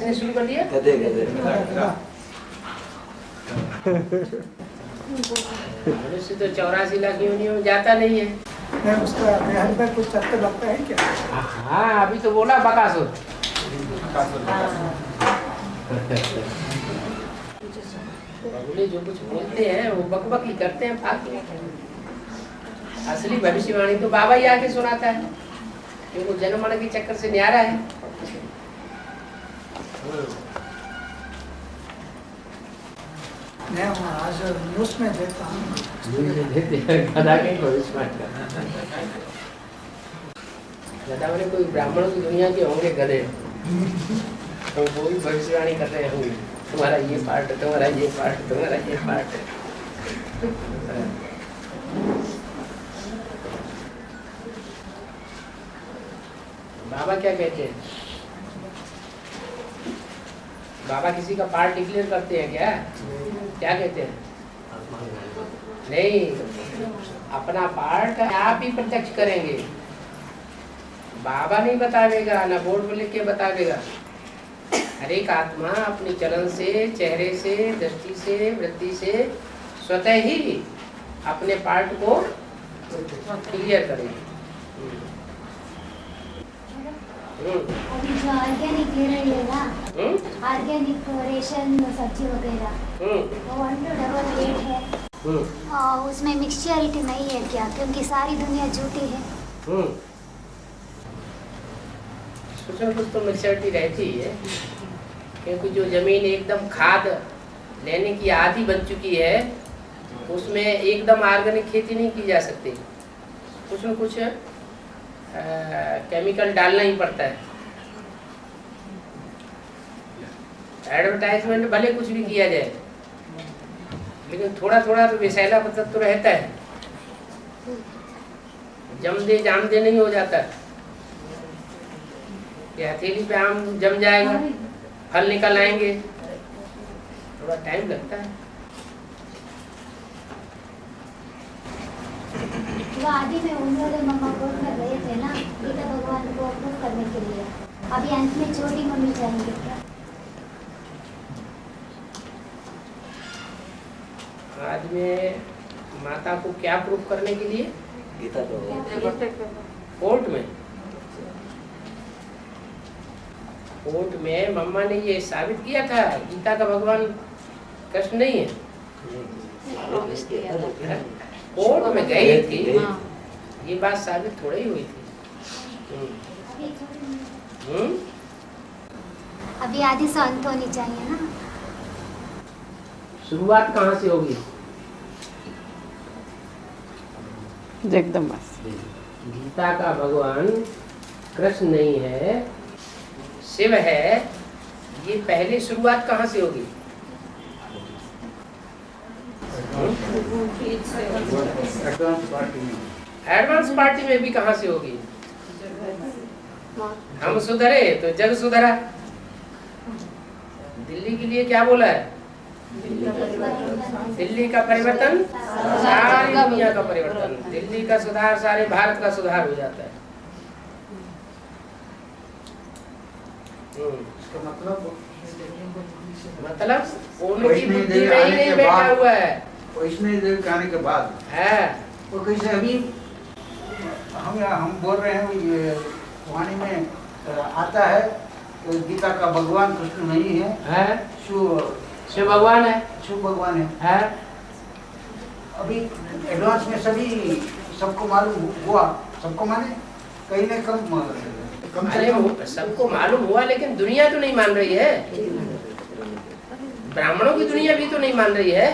किसने शुरू कर दिया? गधे मनुष्य तो 84 लाख योनियों में जाता नहीं है। नहीं, उसका बिहार में कुछ तथ्य लगता है क्या? हाँ, अभी तो बोला बकासुर। बगुले जो कुछ बोलते हैं वो बकबक ही करते हैं फालतू। असली भविष्यवाणी तो बाबा ही आके सुनाता है, क्योंकि जन्म मरण के चक्कर से न्यारा है। मैं आज न्यूज में देखता हूँ। गधा वाले कोई ब्राह्मणों की दुनिया के होंगे गधे, तो वो भी भविष्यवाणी कर रहे होंगे, तुम्हारा ये पार्ट, तुम्हारा ये पार्ट, तुम्हारा ये पार्ट। बाबा क्या कहते हैं? बाबा किसी का पार्ट डिक्लेयर करते हैं क्या? क्या कहते हैं? नहीं, अपना पार्ट आप ही प्रत्यक्ष करेंगे। बाबा नहीं बतावेगा, ना बोर्ड में लिख के बतावेगा। हर एक आत्मा अपने चलन से, चेहरे से, दृष्टि से, वृत्ति से स्वतः ही अपने पार्ट को क्लियर करेगी। अभी जो ऑर्गेनिक ले रही है ना, ऑर्गेनिक रेशन सब्जी वगैरह, वो 1/8 है। उसमें मिक्सचरिटी नहीं है क्या? क्योंकि सारी दुनिया झूठी है। कुछ न कुछ तो मिक्सचरिटी रहती है, क्योंकि जो जमीन एकदम खाद लेने की आदी बन चुकी है, उसमें एकदम ऑर्गेनिक खेती नहीं की जा सकती। कुछ न कुछ केमिकल डालना ही पड़ता है। एडवर्टाइजमेंट भले कुछ भी किया जाए, लेकिन थोड़ा थोड़ा तो विषैला पदार्थ तो रहता है। जम दे जाम दे नहीं हो जाता कि हथेली पे आम जम जाएगा, फल निकल आएंगे, थोड़ा टाइम लगता है। वो आदि में उन्होंने मम्मा कोर्ट में गए थे ना, गीता भगवान को अप्रूव करने के लिए। अभी अंत में छोटी मम्मी जाएंगे क्या? आज में माता को क्या प्रूफ करने के लिए? गीता कोर्ट में। कोर्ट में मम्मा ने ये साबित किया था गीता का भगवान कृष्ण नहीं है। कोर्ट में गई थी, ये बात साबित थोड़ी ही हुई थी। अभी आदि से अंत होनी चाहिए ना। शुरुआत कहाँ से होगी? एकदम बस। गीता का भगवान कृष्ण नहीं है, शिव है। ये पहले शुरुआत कहाँ से होगी? एडवांस पार्टी में भी कहाँ से होगी? हम सुधरे तो जग सुधरा। दिल्ली के लिए क्या बोला है? दिल्ली का परिवर्तन सारी दुनिया का परिवर्तन, दिल्ली का सुधार सारे भारत का सुधार हो जाता है। मतलब उनकी बुद्धि में ही नहीं बैठा हुआ है। वैष्णवी देवी के आने के बाद है वो कैसे अभी हम बोल रहे हैं, ये वाणी में आता है तो गीता का भगवान कृष्ण नहीं है, शिव भगवान है, शिव भगवान है। अभी एडवांस में सभी सबको मालूम हुआ, सबको माने कहीं न कम सबको मालूम हुआ, लेकिन दुनिया तो नहीं मान रही है। ब्राह्मणों की दुनिया भी तो नहीं मान रही है।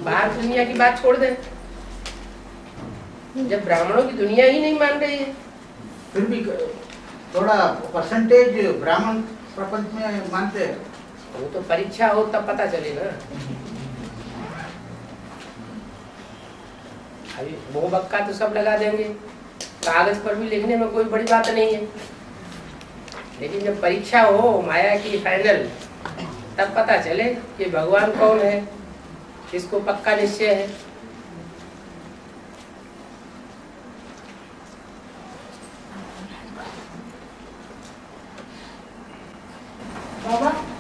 बाहर दुनिया की बात छोड़ दे, जब ब्राह्मणों की दुनिया ही नहीं मान रही है, फिर भी थोड़ा परसेंटेज ब्राह्मण प्रपंच में मानते हैं। वो तो परीक्षा हो तब पता चले ना। अभी वो बक्का तो सब लगा देंगे, कागज पर भी लिखने में कोई बड़ी बात नहीं है, लेकिन जब परीक्षा हो माया की फाइनल, तब पता चले कि भगवान कौन है, इसको पक्का निश्चय है।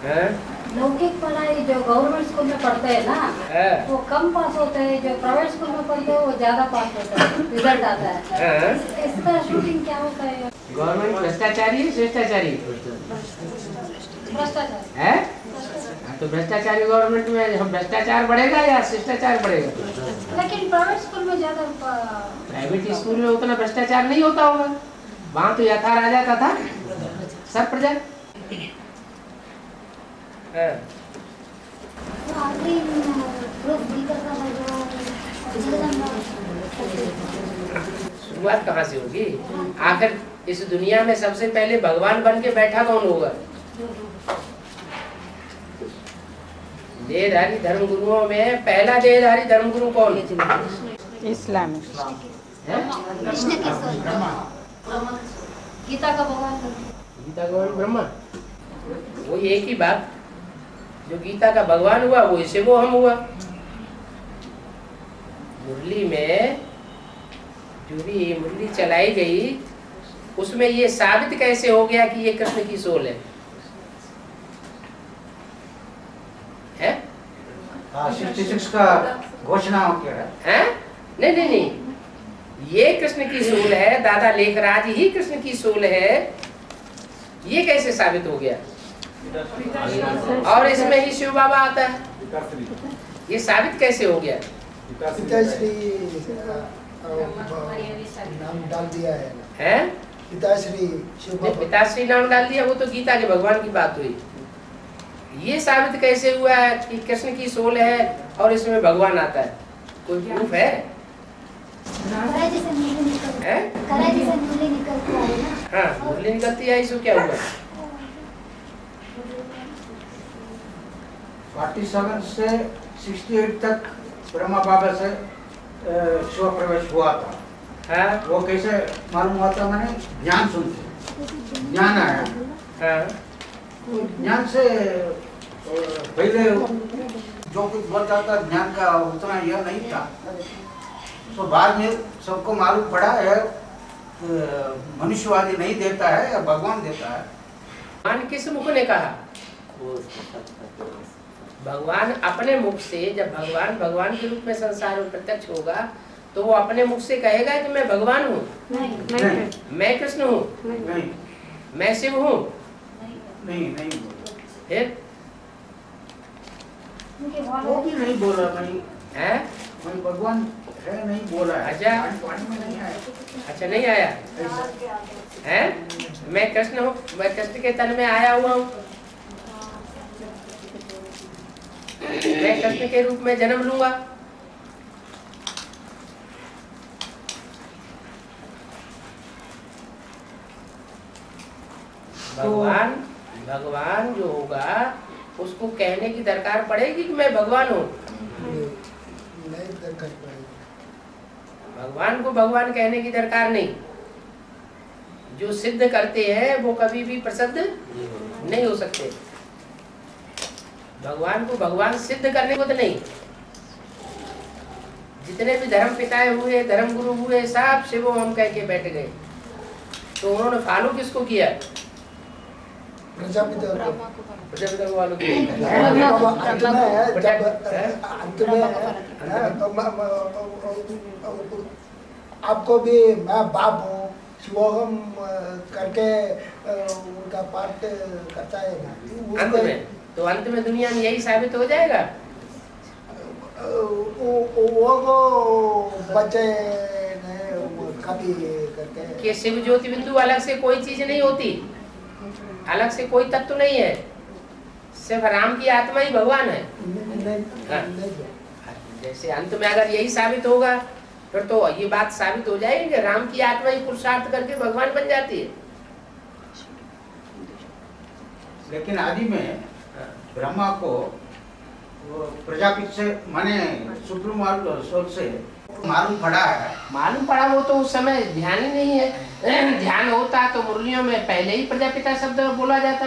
हाँ? लौकिक पढ़ाई जो गवर्नमेंट स्कूल में पढ़ते हैं ना हाँ? वो कम पास होते हैं, जो प्राइवेट स्कूल में पढ़ते हैं वो ज्यादा पास होते हैं, रिजल्ट आता है। हाँ? इसका शूटिंग क्या होता है? गवर्नमेंट भ्रष्टाचारी है शिष्टाचारी भ्रष्टाचार। है? तो भ्रष्टाचारी गवर्नमेंट में हम भ्रष्टाचार बढ़ेगा या शिष्टाचार बढ़ेगा? लेकिन प्राइवेट स्कूल में ज्यादा प्राइवेट स्कूल में उतना भ्रष्टाचार नहीं होता होगा, वहाँ तो यथा राजा तथा सब प्रजा। हाँ। तो आखिरी प्रूफ गीता का भगवान जगदम्बा शुरुआत कहाँ से होगी? आखिर इस दुनिया में सबसे पहले भगवान बन के बैठा कौन होगा? देहधारी धर्म गुरुओं में पहला देहधारी धर्म गुरु कौन? इस्लाम। है? कृष्ण के सोल गीता का भगवान गीता का भगवान ब्रह्मा। वो एक ही बात, जो गीता का भगवान हुआ वो इसे वो हम हुआ। मुरली में जो भी मुरली चलाई गई उसमें ये साबित कैसे हो गया कि ये कृष्ण की सोल है? हैं? 66 का घोषणा हो गया है। हैं? नहीं नहीं नहीं, ये कृष्ण की सोल है, दादा लेखराज ही कृष्ण की सोल है, ये कैसे साबित हो गया? और इसमें ही शिव बाबा आता है, ये साबित कैसे हो गया? पिताश्री नाम डाल दिया है। हैं? पिताश्री शिव जो बाबा। पिताश्री नाम डाल दिया वो तो गीता के भगवान की बात हुई। ये साबित कैसे हुआ है कि कृष्ण की सोल है और इसमें भगवान आता है? कोई प्रूफ है? कराई जैसे मूली निकल हैं? कराई जैसे मूली निकलती है ना। हाँ, मुरली निकलती है, इसको क्या हुआ? 47 से 68 तक ब्रह्मा बाबा से शिव प्रवेश हुआ था। हाँ? वो कैसे मालूम हुआ था? मैंने ज्ञान सुनते, ज्ञान आया। हाँ? ज्ञान से पहले जो कुछ बोलता था ज्ञान का उतना यह नहीं था। तो बाद में सबको मालूम पड़ा है मनुष्यवादी नहीं देता है, भगवान देता है। भगवान किस मुख ने कहा? भगवान अपने मुख से, जब भगवान भगवान के रूप में संसार में प्रत्यक्ष होगा तो वो अपने मुख से कहेगा कि मैं भगवान हूँ, नहीं मैं कृष्ण हूँ, नहीं मैं शिव हूँ। नहीं नहीं बोला, फिर वो भी नहीं बोला। नहीं है? मैं भगवान है नहीं बोला है। अच्छा। पानी में नहीं आया। अच्छा, नहीं आया है? मैं कृष्ण हूँ, मैं कृष्ण के तन में आया हुआ हूँ, मैं कृष्ण के रूप में जन्म लूंगा। भगवान भगवान जो होगा उसको कहने की दरकार पड़ेगी कि मैं भगवान हूँ? नहीं दरकार पड़ेगी। भगवान को भगवान कहने की दरकार नहीं। जो सिद्ध करते हैं वो कभी भी प्रसिद्ध नहीं हो सकते। भगवान को भगवान सिद्ध करने को तो नहीं। जितने भी धर्म पिताएं हुए, धर्म गुरु हुए, सब शिवो हम कह के बैठ गए, तो उन्होंने फॉलो किसको किया? प्रजापिता प्रजापिता को फॉलो किया। अंत में आपको भी मैं बाप हूँ शिवोहम करके उनका पाठ करता है ना। अंत में तो अंत में दुनिया में यही साबित हो जाएगा। वो बच्चे ने कभी करके कि शिव ज्योति बिंदु अलग से कोई चीज नहीं होती, अलग से कोई तत्व नहीं है, सिर्फ राम की आत्मा ही भगवान है। जैसे अंत में अगर यही साबित होगा फिर तो ये बात साबित हो जाएगी कि राम की आत्मा ही पुरुषार्थ करके भगवान बन जाती है। लेकिन आदि में ब्रह्मा को प्रजापिता से माने सुप्रीम सोच से मालूम पड़ा है। मालूम पड़ा, वो तो उस समय ध्यान ही नहीं है। ध्यान होता तो मुरलियों में पहले ही प्रजापिता शब्द बोला जाता।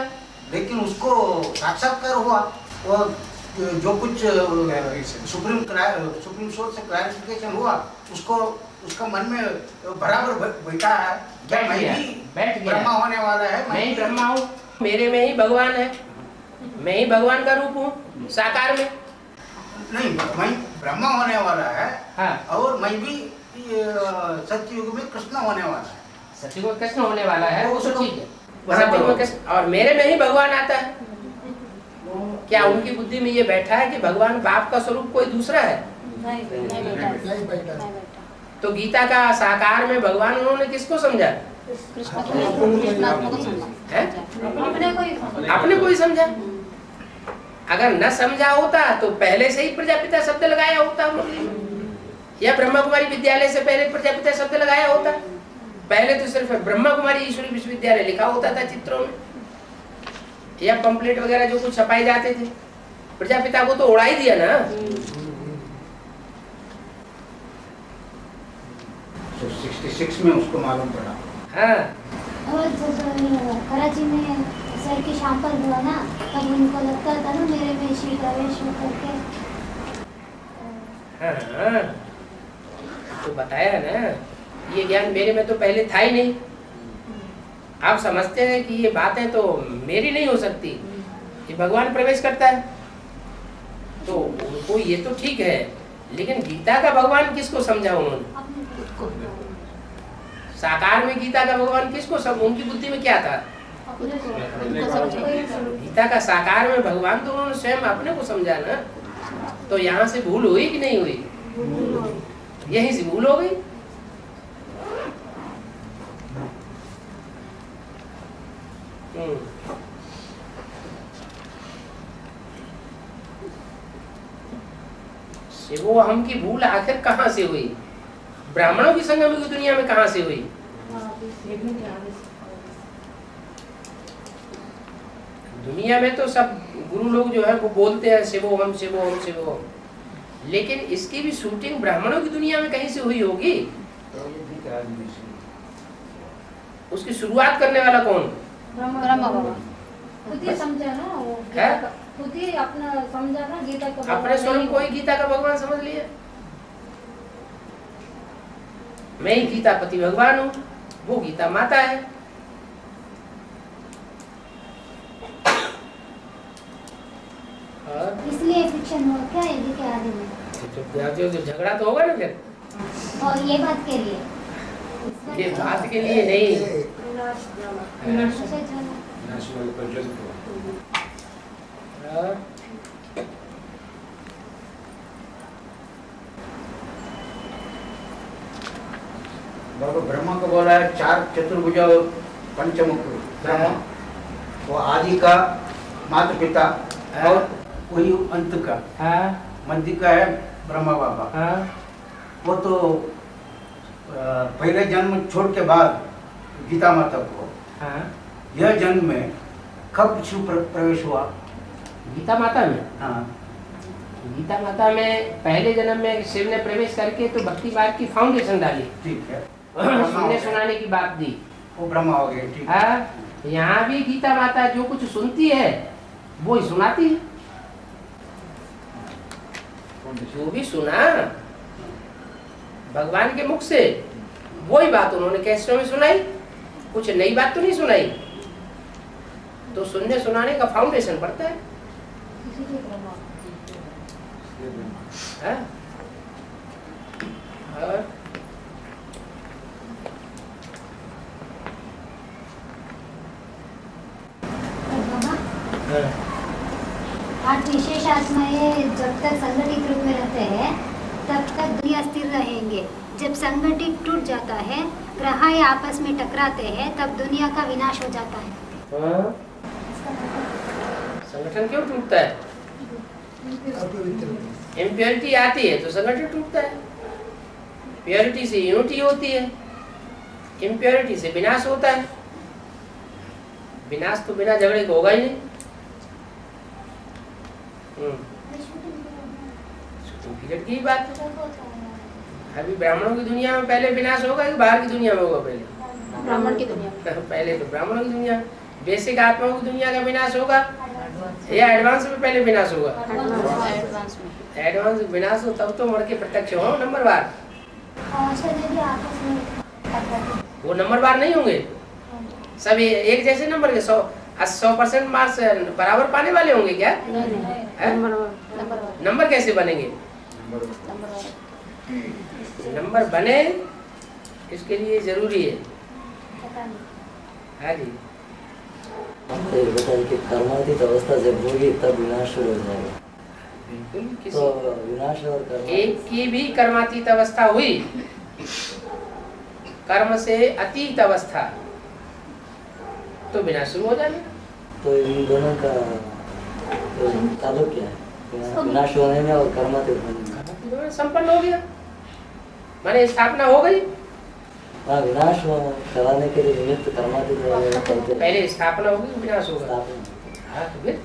लेकिन उसको साक्षात्कार हुआ, वो जो कुछ सुप्रीम सोच से क्लैरिफिकेशन हुआ उसको उसका मन में बराबर बैठा है। बैठ गया, बैठ गया। ब्रह्मा होने वाला है, मैं ही ब्रह्मा हूँ, मेरे में ही भगवान है। मैं ही भगवान का रूप हूँ साकार में। नहीं, मैं ब्रह्मा होने वाला है। हाँ। और मैं भी सतयुग में कृष्ण होने वाला है। सतयुग में कृष्ण होने वाला है, वो तो ठीक है। बराबर। सतयुग में कृष्ण और मेरे में ही भगवान आता है। क्या उनकी बुद्धि में ये बैठा है कि भगवान बाप का स्वरूप कोई दूसरा है? नहीं बैठा। तो गीता का साकार में भगवान उन्होंने किसको समझा? है? अपने को ही समझा। अगर न समझा होता तो पहले से ही प्रजापिता शब्द लगाया होता या ब्रह्मा कुमारी विद्यालय से पहले प्रजापिता शब्द लगाया होता। पहले तो सिर्फ ब्रह्मा कुमारी ईश्वरी विश्वविद्यालय लिखा होता था चित्रों में या पंपलेट वगैरह जो कुछ छपाए जाते थे। प्रजापिता को तो उड़ा ही दिया ना। 66 में उसको मालूम पड़ा। हाँ। और जब कराची में सर की शांपल हुआ ना, तब उनको लगता था ना मेरे में श्री प्रवेश करके। हाँ, तो बताया ना, ये ज्ञान मेरे में तो पहले था ही नहीं। आप समझते हैं कि ये बातें तो मेरी नहीं हो सकती, ये भगवान प्रवेश करता है तो उनको ये तो ठीक है, लेकिन गीता का भगवान किसको समझा उन्होंने? साकार में गीता का भगवान किसको उनकी बुद्धि में क्या था? गीता का साकार में भगवान तो उन्होंने स्वयं अपने को समझा ना। तो यहाँ से भूल हुई कि नहीं हुई? यहीं से भूल हो गई। शिवो हम की भूल आखिर कहाँ से हुई? ब्राह्मणों की संगम की दुनिया में कहाँ से हुई? दुनिया में तो सब गुरु लोग जो है वो बोलते हैं शिवो हम शिवो हम शिवो हम, लेकिन इसकी भी शूटिंग ब्राह्मणों की दुनिया में कहीं से हुई होगी। उसकी शुरुआत करने वाला कौन? ब्रह्मा बाबा खुद ही समझा ना, वो खुद ही अपना समझा ना गीता का। अपने स्वरूप को ही गीता का भगवान समझ लिया। मैं ही गीता पति भगवान हूँ, वो गीता माता है। इसलिए फ्रिक्शन हुआ क्या यदि के आदि में? तो झगड़ा तो होगा ना फिर। और ये बात के लिए? ये बात के लिए नहीं। बाबा ब्रह्मा को बोला है 4 चतुर्भुज और पंचमुख ब्रह्मा, वो आदि का माता पिता और वही अंत का मध्य का है ब्रह्मा बाबा। वो तो पहले जन्म छोड़ के बाद गीता माता को यह जन्म में कब शिव प्रवेश हुआ? गीता माता में? हाँ, गीता माता में पहले जन्म में शिव ने प्रवेश करके तो भक्ति मार्ग की फाउंडेशन डाली। ठीक है, सुनने सुनाने की बात दी, वो ब्रह्मा हो गए। ठीक है। यहाँ भी गीता माता जो कुछ सुनती है वो ही सुनाती है। जो भी सुना भगवान के मुख से वही बात उन्होंने कैसेटों में सुनाई, कुछ नई बात तो नहीं सुनाई। तो सुनने सुनाने का फाउंडेशन पड़ता है। और आठ विशेष आत्माएं जब तक संगठित रूप में रहते हैं तब तक दुनिया स्थिर रहेंगे। जब संगठित टूट जाता है, ग्रह आपस में टकराते हैं, तब दुनिया का विनाश हो जाता है। संगठन क्यों टूटता है? इम्प्योरिटी आती है तो संगठन टूटता है। प्योरिटी से यूनिटी होती है, इम्प्योरिटी से विनाश होता है। विनाश तो बिना झगड़े को होगा ही नहीं। पीरियड की बात है। अभी ब्राह्मणों की दुनिया में पहले विनाश होगा कि बाहर की दुनिया में होगा? पहले ब्राह्मण की दुनिया में। पहले तो ब्राह्मणों की दुनिया, बेसिक आत्माओं की दुनिया का विनाश होगा या एडवांस में पहले विनाश होगा? एडवांस विनाश हो तब तो मर के प्रत्यक्ष हो नंबरवार। वो नंबरवार नहीं होंगे सब एक जैसे नंबर के। 100% मार्क्स बराबर पाने वाले होंगे क्या? हैं? नंबर कैसे बनेंगे? नंबर बने इसके लिए जरूरी है। हाँ जी, हमको ये बताइए कि कर्मातीत अवस्था जब होगी तब विनाश हो जाएगा। बिल्कुल। तो विनाश और कर्म एक की भी कर्मातीत अवस्था हुई, कर्म से अतीत अवस्था, तो विनाश शुरू हो जाएगा। तो इन दोनों का ताल्लुक क्या है? विनाश होने में और कर्मातीत होने में संपन्न हो गया, माने स्थापना हो गई। हाँ, विनाश कराने के लिए निमित्त कर्मातीत करते हैं। पहले स्थापना होगी, विनाश होगा। स्थापना। हाँ, तो फिर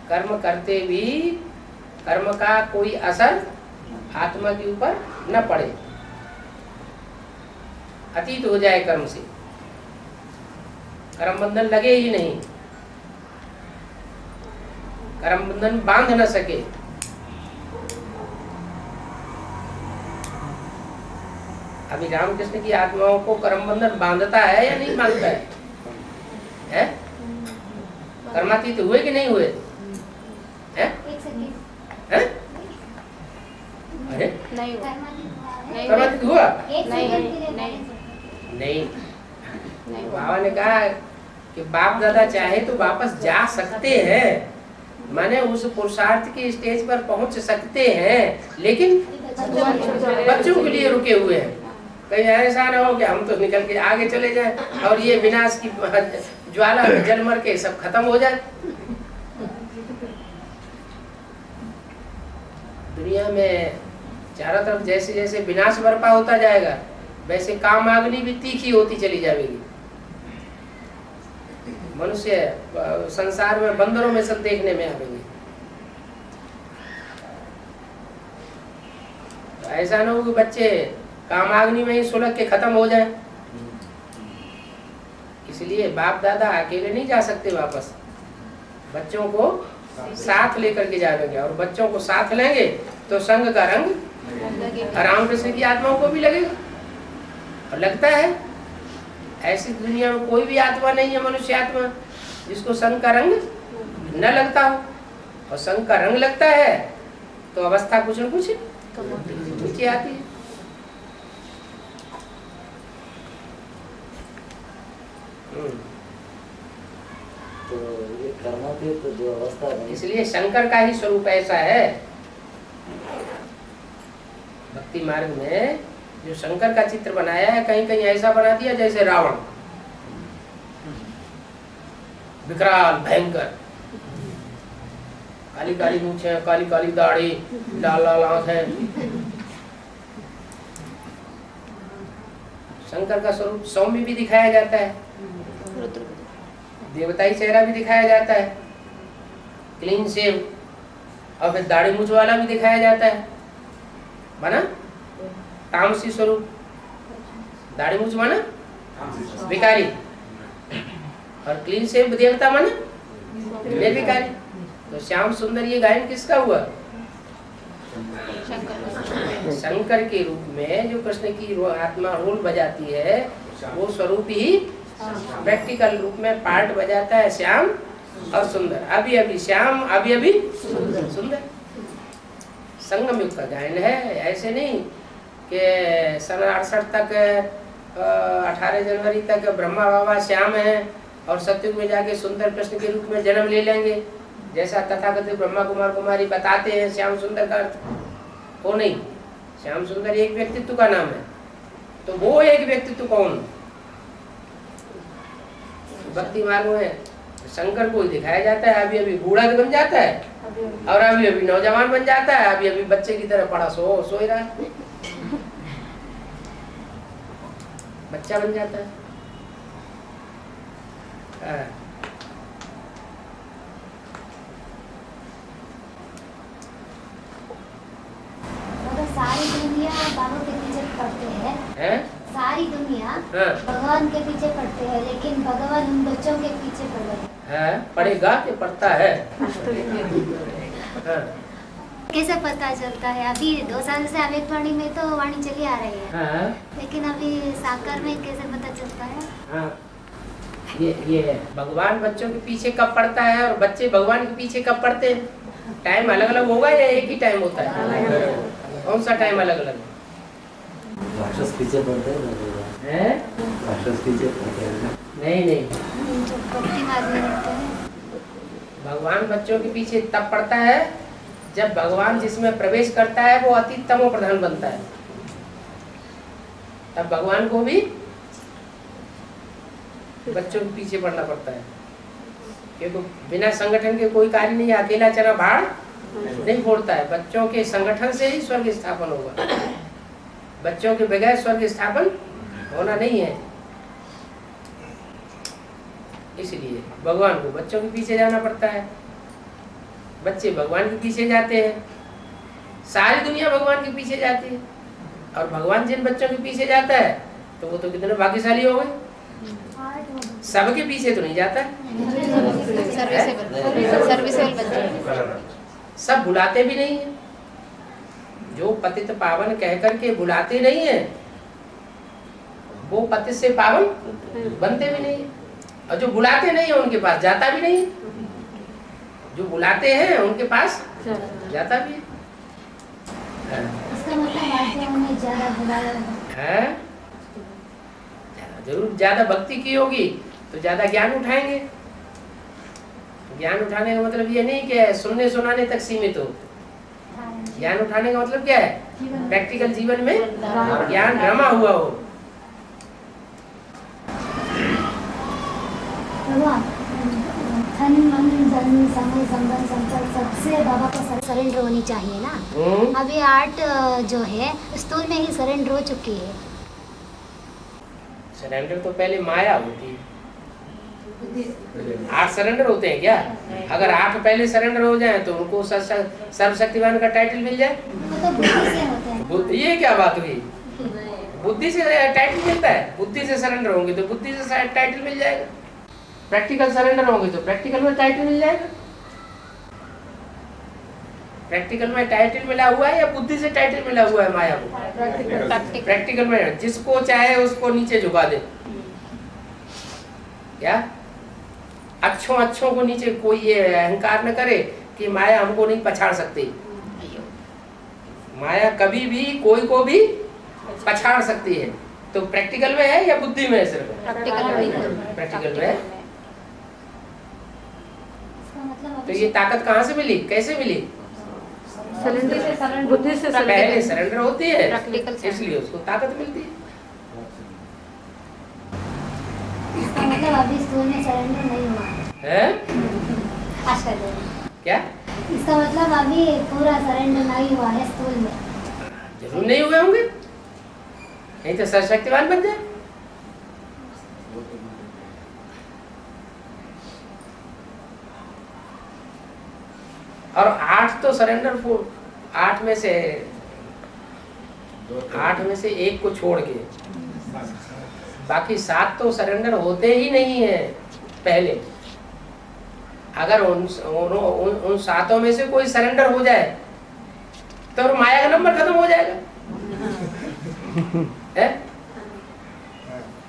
कर्म करते भी कर्म का कोई असर आत्मा के ऊपर न पड़े, अतीत हो जाए कर्म से, कर्म बंधन लगे ही नहीं, कर्म बंधन बांध न सके। अभी रामकृष्ण की आत्माओं को कर्म बंधन बांधता है या नहीं बांधता है? हैं? कर्मातीत हुए कि नहीं हुए? हैं? हैं? अरे कर्मातीत हुआ? नहीं। बाबा ने कहा कि बाप दादा चाहे तो वापस जा सकते हैं, माने उस पुरुषार्थ की स्टेज पर पहुंच सकते हैं, लेकिन बच्चों के लिए रुके हुए हैं। कहीं ऐसा ना हो कि हम तो निकल के आगे चले जाएं और ये विनाश की ज्वाला में जल मर के सब खत्म हो जाए। दुनिया में चारों तरफ जैसे जैसे विनाश बर्पा होता जाएगा, वैसे कामाग्नि भी तीखी होती चली जाएगी। मनुष्य संसार में बंदरों में सब देखने में आएंगे। ऐसा ना हो कि बच्चे कामाग्नि में ही सुलग के खत्म हो जाए। इसलिए बाप दादा अकेले नहीं जा सकते वापस, बच्चों को साथ लेकर के जाएंगे, और बच्चों को साथ लेंगे तो संग का रंग रामकृष्ण की आत्माओं को भी लगेगा। और लगता है ऐसी दुनिया में कोई भी आत्मा नहीं है, मनुष्य आत्मा, जिसको संग का रंग न लगता हो। और संग का रंग लगता है तो अवस्था कुछ न कुछ नीचे आती है। तो ये कर्मातीत जो अवस्था है, इसलिए शंकर का ही स्वरूप ऐसा है। भक्ति मार्ग में जो शंकर का चित्र बनाया है, कहीं कहीं ऐसा बना दिया जैसे रावण, विकराल भयंकर, काली काली मूंछें, काली काली दाढ़ी, लाल लाल आंखें। शंकर का स्वरूप सौम्य भी दिखाया जाता है, देवताई चेहरा भी दिखाया जाता है, क्लीन शेव, और फिर दाढ़ी मूंछ वाला भी दिखाया जाता है, माना तामसी स्वरूप। दाढ़ी मूंछ माना भिखारी, और क्लीन शेव देवता माना निर्विकारी। तो श्याम सुंदर ये गायन किसका हुआ? शंकर के रूप में जो कृष्ण की आत्मा रोल बजाती है, वो स्वरूप ही प्रैक्टिकल रूप में पार्ट बजाता है श्याम और सुंदर। अभी अभी श्याम, अभी अभी सुंदर। संगम युग का गायन है, ऐसे नहीं कि सन 68 तक 18 जनवरी तक ब्रह्मा बाबा श्याम है और सतयुग में जाके सुंदर कृष्ण के रूप में जन्म ले लेंगे, जैसा तथाकथित ब्रह्मा कुमार कुमारी बताते हैं श्याम सुंदर का अर्थ। वो नहीं, श्याम सुंदर एक व्यक्तित्व का नाम है। तो वो एक व्यक्तित्व कौन? भक्ति मार्ग में शंकर को दिखाया जाता है, अभी अभी बूढ़ा बन जाता है और अभी अभी नौजवान बन जाता है, अभी अभी बच्चे की तरह पड़ा सो ही रहा है, बच्चा बन जाता है। सारी दुनिया बाबा के पीछे पड़ते हैं, सारी दुनिया भगवान के पीछे पड़ते हैं, लेकिन भगवान उन बच्चों के पीछे पड़ रहे हैं। पड़ेगा कि पड़ता है? कैसे पता चलता है? अभी 2 साल से अवेक वाणी में तो वाणी चली आ रही है, लेकिन अभी साकार में कैसे पता चलता है? ये भगवान बच्चों के पीछे कब पड़ता है और बच्चे भगवान के पीछे कब पड़ते हैं? टाइम अलग अलग होगा या एक ही टाइम होता है? कौन सा टाइम अलग अलग? राक्षस पीछे पड़ते हैं, राक्षस पीछे पड़ते हैं। नहीं, जो भक्ति मार्ग में रहते हैं। भगवान बच्चों के पीछे तब पड़ता है जब भगवान जिसमें प्रवेश करता है वो अति तमो प्रधान बनता है, तब भगवान को भी बच्चों के पीछे पड़ना पड़ता है। क्योंकि बिना संगठन के कोई कार्य नहीं, अकेला चना भाड़ नहीं फोड़ता है। बच्चों के संगठन से ही स्वर्ग स्थापन होगा, बच्चों के बगैर स्वर्ग स्थापन होना नहीं है। इसलिए भगवान को बच्चों के पीछे जाना पड़ता है, बच्चे भगवान के पीछे जाते हैं, सारी दुनिया भगवान के पीछे जाती है। और भगवान जिन बच्चों के पीछे जाता है तो वो तो कितने भाग्यशाली हो गए। सबके पीछे तो नहीं जाता, सब बुलाते भी नहीं है। जो पतित पावन कह करके बुलाते नहीं है वो पतित से पावन बनते भी नहीं है, और जो बुलाते नहीं है उनके पास जाता भी नहीं है। जो बुलाते हैं उनके पास जाता भी है। इसका मतलब आज्ञा में ज्यादा बुलाया है, जरूर ज्यादा भक्ति की होगी तो ज्यादा ज्ञान उठाएंगे। ज्ञान उठाने का मतलब ये नहीं कि सुनने सुनाने तक सीमित हो। ज्ञान उठाने का मतलब क्या है? प्रैक्टिकल जीवन में ज्ञान रमा हुआ हो। धन मन धन समय संबंध संपर्क सबसे बाबा को सरेंडर होनी चाहिए ना। अभी आर्ट जो है स्थूल में ही सरेंडर हो चुकी है। सरेंडर तो पहले माया होती है, 8 सरेंडर होते हैं क्या? अगर 8 पहले सरेंडर हो जाए तो उनको सर्वशक्तिमान का टाइटल मिल जाए। मतलब बुद्धि से होता है। ये क्या बात हुई? बुद्धि से टाइटल मिलता है? बुद्धि से सरेंडर होंगे तो बुद्धि से टाइटल मिल जाएगा। प्रैक्टिकल सरेंडर होंगे तो प्रैक्टिकल में टाइटल मिल जाएगा। प्रैक्टिकल में टाइटल मिला हुआ है या बुद्धि से टाइटल मिला हुआ है माया को? प्रैक्टिकल में जिसको चाहे उसको नीचे झुका दे। क्या अच्छों को नीचे, कोई ये अहंकार न करे कि माया हमको नहीं पछाड़ सकती। माया कभी भी कोई को भी पछाड़ सकती है। तो प्रैक्टिकल में है या बुद्धि में है? सिर्फ प्रैक्टिकल में है। तो ये ताकत कहाँ से मिली, कैसे मिली? बुद्धि से पहले सरेंडर होती है इसलिए उसको ताकत मिलती है। इसका मतलब अभी स्थूल में सरेंडर नहीं हुआ है? क्या? इसका मतलब अभी पूरा सरेंडर नहीं हुआ है स्थूल में। जरूर नहीं हुए होंगे, नहीं तो सर्वशक्तिमान बन जाए। और 8 तो सरेंडर 8 में से 1 को छोड़ के बाकी 7 तो सरेंडर होते ही नहीं है पहले। अगर उन 7 में से कोई सरेंडर हो जाए तो माया का नंबर खत्म हो जाएगा।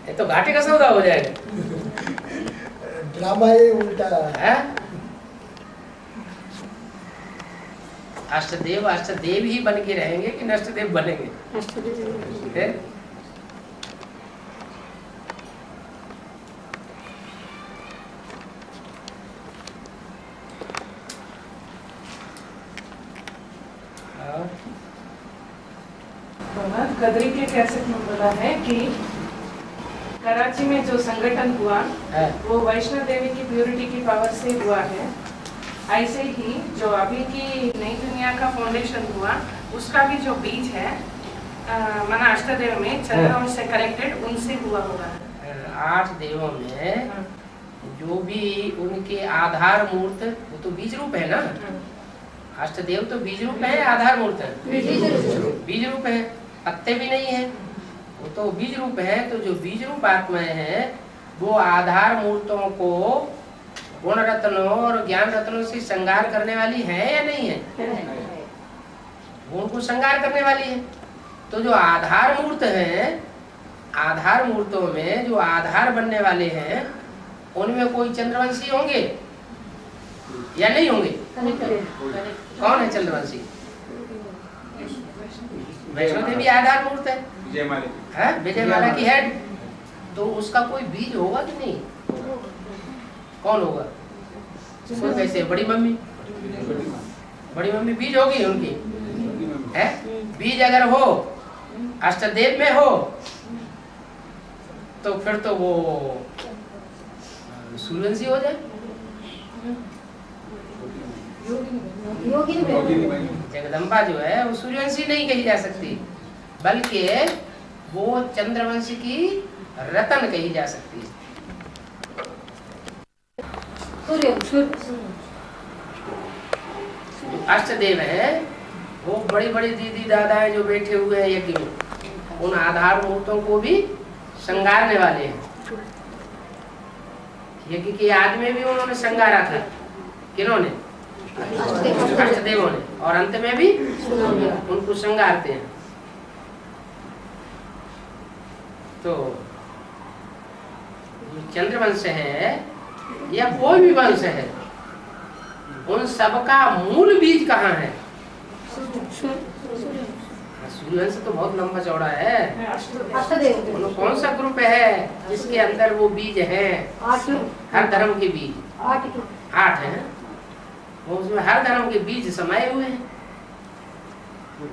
ये तो घाटे का सौदा हो जाएगा। ड्रामा ही उल्टा है। अष्टदेव ही बन के रहेंगे कि नष्टदेव बनेंगे? गदरी के कैसेट में बोला है कि कराची में जो संगठन हुआ वो वैष्णव देवी की प्योरिटी की पावर से हुआ है। ऐसे ही जो अभी की नई दुनिया का फाउंडेशन हुआ उसका भी जो बीज है मना अष्टदेव में चंद्रवंश से कनेक्टेड उनसे हुआ होगा। 8 देवों में जो भी उनके आधार मूर्त वो तो बीज रूप है ना। अष्टदेव तो बीज रूप है, आधार मूर्त है। बीज रूप है, पत्ते भी नहीं है, वो तो बीज रूप है। तो जो बीज रूप आत्माएं हैं वो आधार मूर्तों को गुण रत्नों और ज्ञान रत्नों से श्रृंगार करने वाली है या नहीं है? वो उनको श्रृंगार करने वाली है। तो जो आधार मूर्त हैं, आधार मूर्तों में जो आधार बनने वाले हैं उनमें कोई चंद्रवंशी होंगे या नहीं होंगे? कौन है चंद्रवंशी? वैष्णो देवी आधार मूर्त है, विजयमाला की हेड। तो उसका कोई बीज होगा कि नहीं? कौन होगा? कोई कैसे? बड़ी मम्मी बीज होगी उनकी है। बीज अगर हो अष्टदेव में हो तो फिर तो वो सूर्यवंशी हो जाए। जगदम्बा जो है वो सूर्यवंशी नहीं कही जा सकती, बल्कि वो चंद्रवंशी की रतन कही जा सकती है। अष्टदेव है वो बड़ी बड़ी दीदी दादाएं जो बैठे हुए हैं यज्ञ में, उन आधार मूर्तों को भी श्रृंगारने वाले हैं। यज्ञ की याद में भी उन्होंने श्रृंगारा था। किन्होंने? अष्टदेवों ने। और अंत में भी उनको श्रृंगारते हैं। तो चंद्रवंश है या कोई भी वंश है, उन सबका मूल बीज कहाँ है? सूर्यवंश तो बहुत लंबा चौड़ा है। कौन सा ग्रुप है जिसके अंदर वो बीज है? हर धर्म के बीज 8 हैं। वो उसमें हर धर्म के बीज समाये हुए हैं।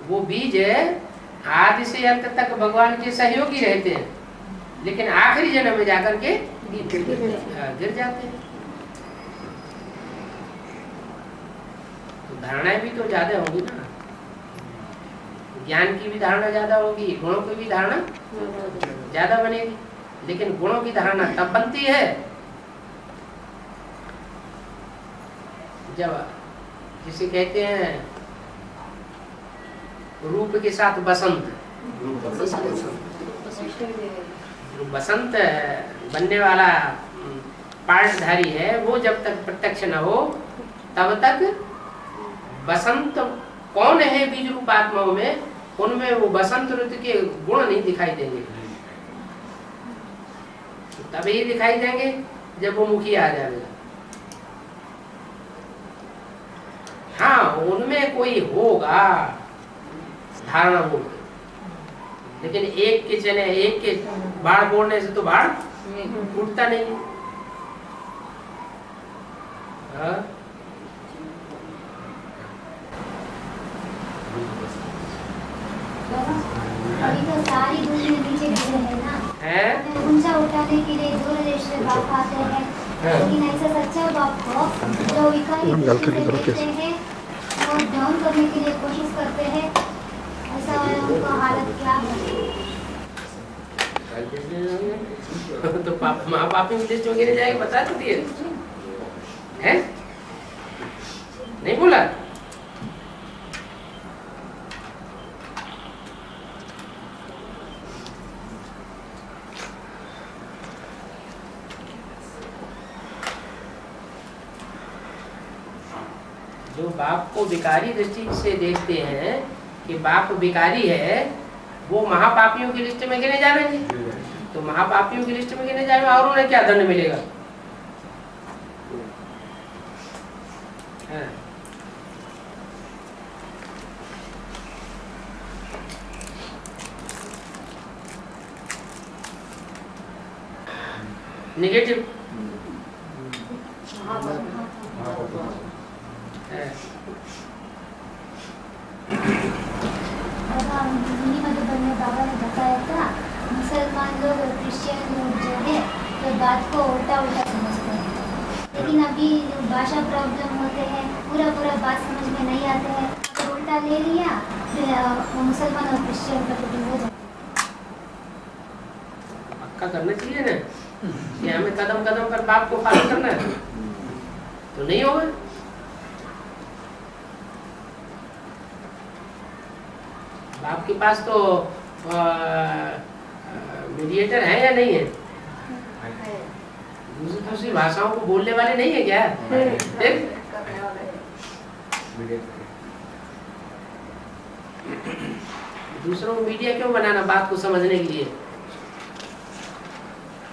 वो बीज आदि से अंत तक भगवान के सहयोगी रहते हैं, लेकिन आखिरी जन्म में जाकर के गिर जाते हैं। तो धारणाएं भी तो ज्यादा होंगी ना, ज्ञान की भी धारणा ज्यादा होगी, गुणों की भी धारणा ज्यादा बनेगी। लेकिन गुणों की धारणा तब बनती है जब, जिसे कहते हैं रूप के साथ बसंत। बसंत बनने वाला पार्टधारी है, वो जब तक प्रत्यक्ष न हो तब तक बसंत कौन है बीज रूप आत्माओं में, उनमें वो बसंत ऋतु के गुण नहीं दिखाई देंगे। तभी दिखाई देंगे जब वो मुखी आ जाएगा। हाँ, उनमें कोई होगा धारणा मूल, लेकिन एक के चने एक के बाढ़ बोलने से तो बाढ़ फूटता नहीं। अभी तो सारी दुनिया नीचे गिर रहे हैं ना, ऊंचा उठाने के लिए दूर देश से बाप आते हैं, लेकिन ऐसा सच्चा बाप को जो विकारी देखते हैं और डाउन करने के लिए कोशिश करते हैं, ऐसा उनका हालत क्या है? तो माँ बाप में लिस्ट वगैरह जाएगा, बता तो दिए हैं? नहीं बोला? जो बाप को विकारी दृष्टि से देखते हैं कि बाप विकारी है, वो महापापियों की लिस्ट में गिने जाएंगे। तो महापापियों की लिस्ट में गिने जाएंगे और उन्हें क्या दंड मिलेगा? नेगेटिव बाबा ने बताया था मुसलमान लोग और क्रिश्चियन लोग जो है तो बात को उल्टा उल्टा समझते हैं, लेकिन अभी जो भाषा प्रॉब्लम होते हैं पूरा बात समझ में नहीं आते हैं, तो उल्टा ले लिया फिर मुसलमान और क्रिश्चियन का तो हो जाता। पक्का करना चाहिए ना कि हमें कदम कदम पर बाप को फॉलो करना है, तो नहीं होगा। बाप के पास तो मीडिएटर है या नहीं है? दूसरी भाषाओं को बोलने वाले नहीं है क्या? दूसरों को मीडिया क्यों बनाना बात को समझने के लिए?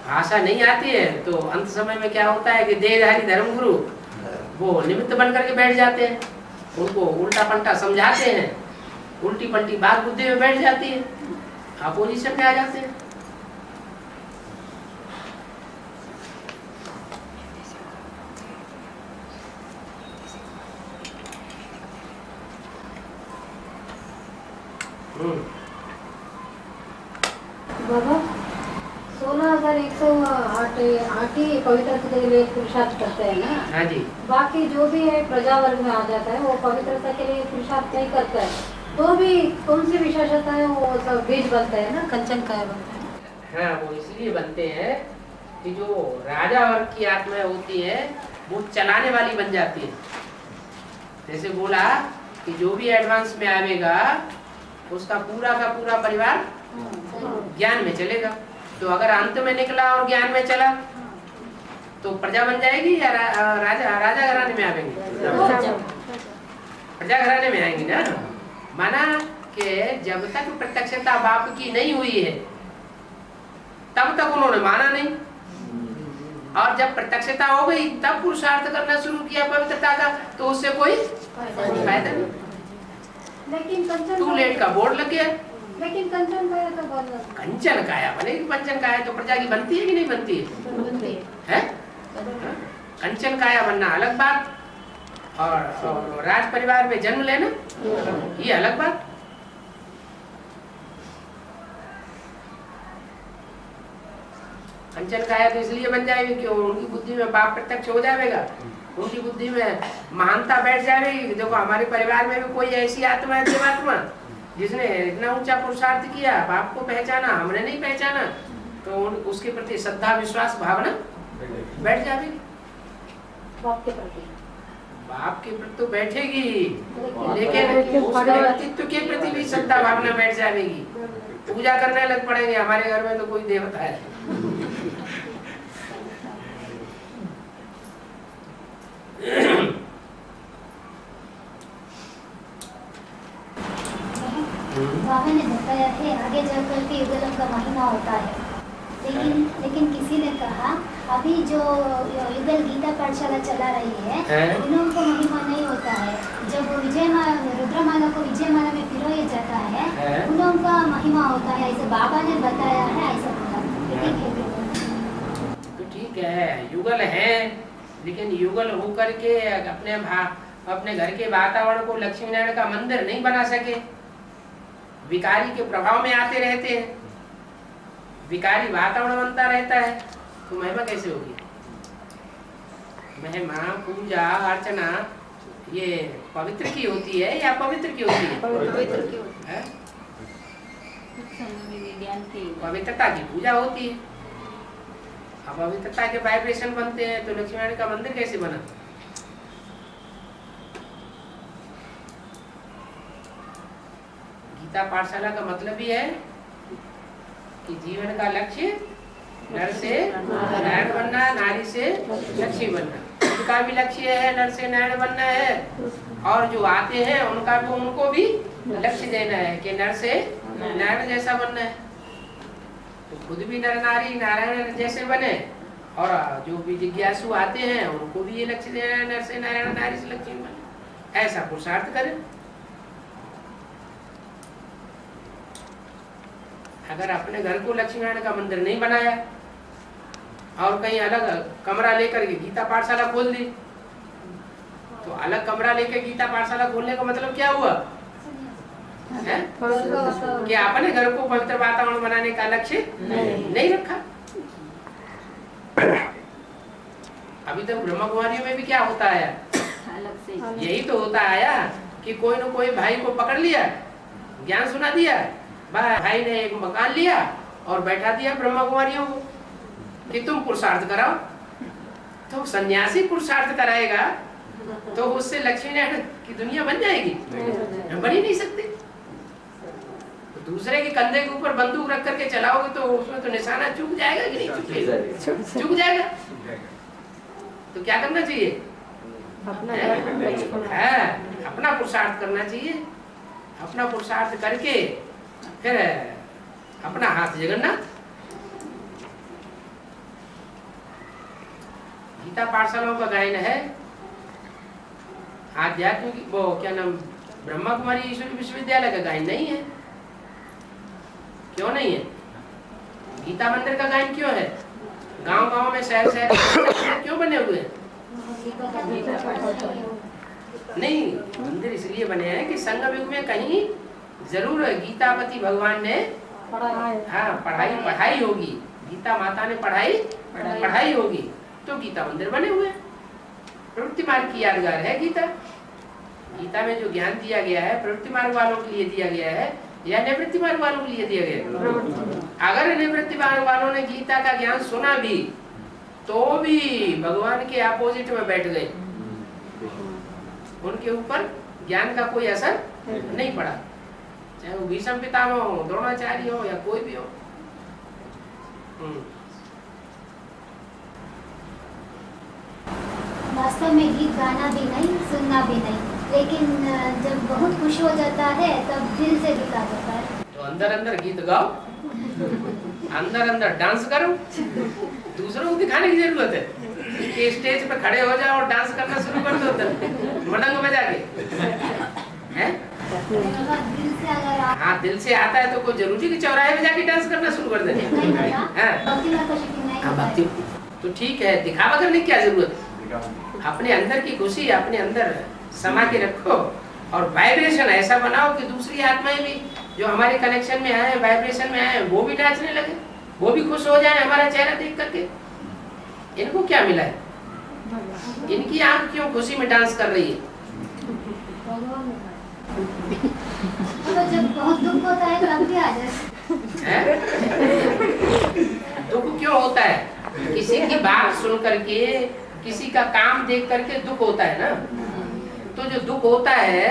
भाषा नहीं आती है तो अंत समय में क्या होता है कि देहधारी धर्मगुरु वो निमित्त बन करके बैठ जाते हैं, उनको उल्टा पलटा समझाते हैं, उल्टी पलटी बात बुद्धि में बैठ जाती है, अपोजिशन में आ जाते हैं। बाबा 16,108 ही पवित्रता के लिए पुरुषार्थ करते हैं ना। हाँ जी। बाकी जो भी है प्रजा वर्ग में आ जाता है वो पवित्रता के लिए पुरुषार्थ नहीं करता है, तो भी कौन सी विशेषता है वो सब बीज बनता है ना, कंचन काय बनता है। हाँ, वो इसलिए बनते हैं कि जो राजा वर्ग की आत्मा होती है वो चलाने वाली बन जाती है। जैसे बोला कि जो भी एडवांस में आवेगा उसका पूरा का पूरा परिवार ज्ञान में चलेगा। तो अगर अंत में निकला और ज्ञान में चला तो प्रजा बन जाएगी या राजा घराने में आवेंगे? प्रजा घराने में आएंगी ना। माना कि जब तक प्रत्यक्षता बाप की नहीं हुई है तब तक उन्होंने माना नहीं, और जब प्रत्यक्षता हो गई तब पुरुषार्थ करना शुरू किया पवित्रता का, तो उससे कोई फायदा नहीं। लेकिन टू लेट का बोर्ड लग गया। लेकिन कंचन काया तो बनना, कंचन काया बनेगी। पंचन काया तो प्रजा की बनती है कि नहीं बनती है? कंचन काया बनना अलग बात, और राज परिवार में जन्म लेना ये अलग बात। कंचन काया तो इसलिए बन जाएगी कि उनकी बुद्धि में बाप प्रत्यक्ष हो जाएगा, उनकी बुद्धि में महानता बैठ जाएगी। देखो हमारे परिवार में भी कोई ऐसी आत्मा है, देवात्मा, जिसने इतना ऊंचा पुरुषार्थ किया, बाप को पहचाना, हमने नहीं पहचाना, तो उसके प्रति श्रद्धा विश्वास भावना बैठ जाएगी। बाप के प्रति तो बैठेगी, लेकिन उसके व्यक्तित्व के प्रति भी श्रद्धा भावना बैठ जाएगी। पूजा करने लग पड़ेंगे। हमारे घर में तो कोई देवता है बाबा ने बताया है आगे जाकर के युगलों का महिमा होता है, लेकिन किसी ने कहा अभी जो युगल गीता पाठशाला चला रही है उन लोगों को महिमा नहीं होता है। जब रुद्रमाला को विजयमाला में पिरोया जाता है उन लोगों का महिमा होता है, ऐसे बाबा ने बताया है, ऐसा बोला। तो ठीक है, युगल है, लेकिन युगल होकर के अपने घर के वातावरण को लक्ष्मी नारायण का मंदिर नहीं बना सके, विकारी के प्रभाव में आते रहते हैं, विकारी वातावरण बनता रहता है, तो महिमा कैसे होगी? महिमा पूजा अर्चना ये पवित्र की होती है या पवित्र की होती है? पवित्र की होती है? पवित्रता की पूजा होती है। अब पवित्रता के वाइब्रेशन बनते हैं, तो लक्ष्मी नारायण का मंदिर कैसे बना? गीता पाठशाला का मतलब ही है कि जीवन का लक्ष्य नर से नारायण बनना, नारी से लक्ष्मी बनना। उनका भी लक्ष्य है नर से नारायण बनना है, और जो आते हैं उनको भी लक्ष्य देना है कि नर से नारायण जैसा बनना है। तो खुद भी नर नारी नारायण जैसे बने, और जो भी जिज्ञासु आते हैं उनको भी ये लक्ष्य देना है नर से नारायण, नारी से लक्ष्मी बने। ऐसा पुरुषार्थ करें। अगर अपने घर को लक्ष्मी नारायण का मंदिर नहीं बनाया और कहीं अलग कमरा लेकर के गीता पाठशाला खोल दी, तो अलग कमरा लेकर गीता पाठशाला खोलने का मतलब क्या हुआ है? कि अपने घर को पवित्र वातावरण बनाने का लक्ष्य नहीं रखा। अभी तक ब्रह्म कुमारियों में भी क्या होता है, यही तो होता आया कि कोई न कोई भाई को पकड़ लिया, ज्ञान सुना दिया, भाई ने एक मकान लिया और बैठा दिया ब्रह्मा कुमारियों को कि तुम पुरुषार्थ कराओ। तो सन्यासी पुरुषार्थ कराएगा तो उससे लक्ष्मी नारायण की दुनिया बन जाएगी? बन ही नहीं सकती। तो दूसरे के कंधे के ऊपर बंदूक रख करके चलाओगे तो उसमें तो निशाना चूक जाएगा कि नहीं? चूक जाएगा। तो क्या करना चाहिए? अपना पुरुषार्थ करना चाहिए। अपना पुरुषार्थ करके फिर अपना हाथ जगन्नाथ। गीता पाठशालाओं का गायन है, आध्यात्मिक वो क्या नाम ब्रह्मा कुमारी ईश्वरी विश्वविद्यालय का गायन नहीं है। क्यों नहीं है? गीता मंदिर का गायन क्यों है? गांव गांव में शहर शहर क्यों बने हुए हैं? नहीं, मंदिर इसलिए बने हैं कि संगम युग में कहीं जरूर गीतापति भगवान ने हाँ पढ़ाई होगी, गीता माता ने पढ़ाई होगी, तो गीता मंदिर बने हुए हैं। प्रवृत्ति मार्ग की यादगार है गीता। गीता में जो ज्ञान दिया गया है प्रवृत्ति मार्ग वालों के लिए दिया गया है या निवृत्ति मार्ग वालों के लिए दिया गया है? अगर निवृत्ति मार्ग वालों ने गीता का ज्ञान सुना भी तो भी भगवान के अपोजिट में बैठ गए, उनके ऊपर ज्ञान का कोई असर नहीं पड़ा, चाहे वो भीष्म पितामह हो, द्रोणाचार्य हो या कोई भी हो। वास्तव में गीत गाना भी नहीं, सुनना भी नहीं, लेकिन जब बहुत खुश हो जाता है तब दिल से गीत आ जाता है। तो अंदर अंदर गीत गाओ, अंदर अंदर डांस करो, दूसरों को दिखाने की जरूरत है कि स्टेज पे खड़े हो जाओ और डांस करना शुरू कर दो मडंग बजा के, हैं? दिल से अगर आप हाँ, दिल से आता है तो कोई जरूरी कि चौराहे में जाके डांस करना शुरू कर दें? भक्ति तो ठीक है, दिखावा करने की क्या जरूरत है? अपने अंदर की खुशी अपने अंदर समा के रखो और वाइब्रेशन ऐसा बनाओ कि दूसरी आत्माएं भी जो हमारे कनेक्शन में आए, वाइब्रेशन में आए, वो भी नाचने लगे, वो भी खुश हो जाए हमारा चेहरा देख करके। इनको क्या मिला है? इनकी आंख क्यों खुशी में डांस कर रही है? तो जब बहुत दुख होता है तब भी आ जाता है। दुख क्यों होता है? किसी की बात सुन करके, किसी का काम देख करके दुख होता है ना। तो जो दुख होता है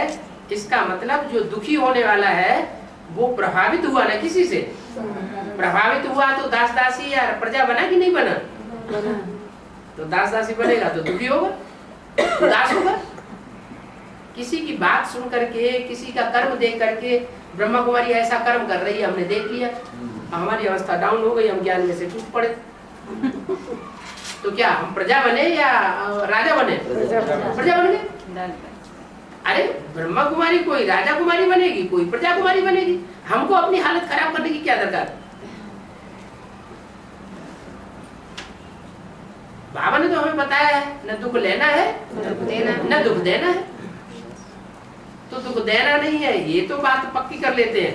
इसका मतलब जो दुखी होने वाला है वो प्रभावित हुआ ना किसी से। प्रभावित हुआ तो दास दासी या प्रजा बना कि नहीं बना? तो दास दासी बनेगा तो दुखी होगा, दास होगा। किसी की बात सुन करके, किसी का कर्म देख करके, ब्रह्मा कुमारी ऐसा कर्म कर रही है, हमने देख लिया, हमारी अवस्था डाउन हो गई, हम ज्ञान में से टूट पड़े। तो क्या हम प्रजा बने या राजा बने? प्रजा बन गए। अरे ब्रह्मा कुमारी कोई राजा कुमारी बनेगी, कोई प्रजा कुमारी बनेगी। हमको अपनी हालत खराब करने की क्या दरकार? बाबा ने तो हमें बताया है, न दुख लेना है न दुख देना है। तो दुख देना नहीं है ये तो बात पक्की कर लेते हैं,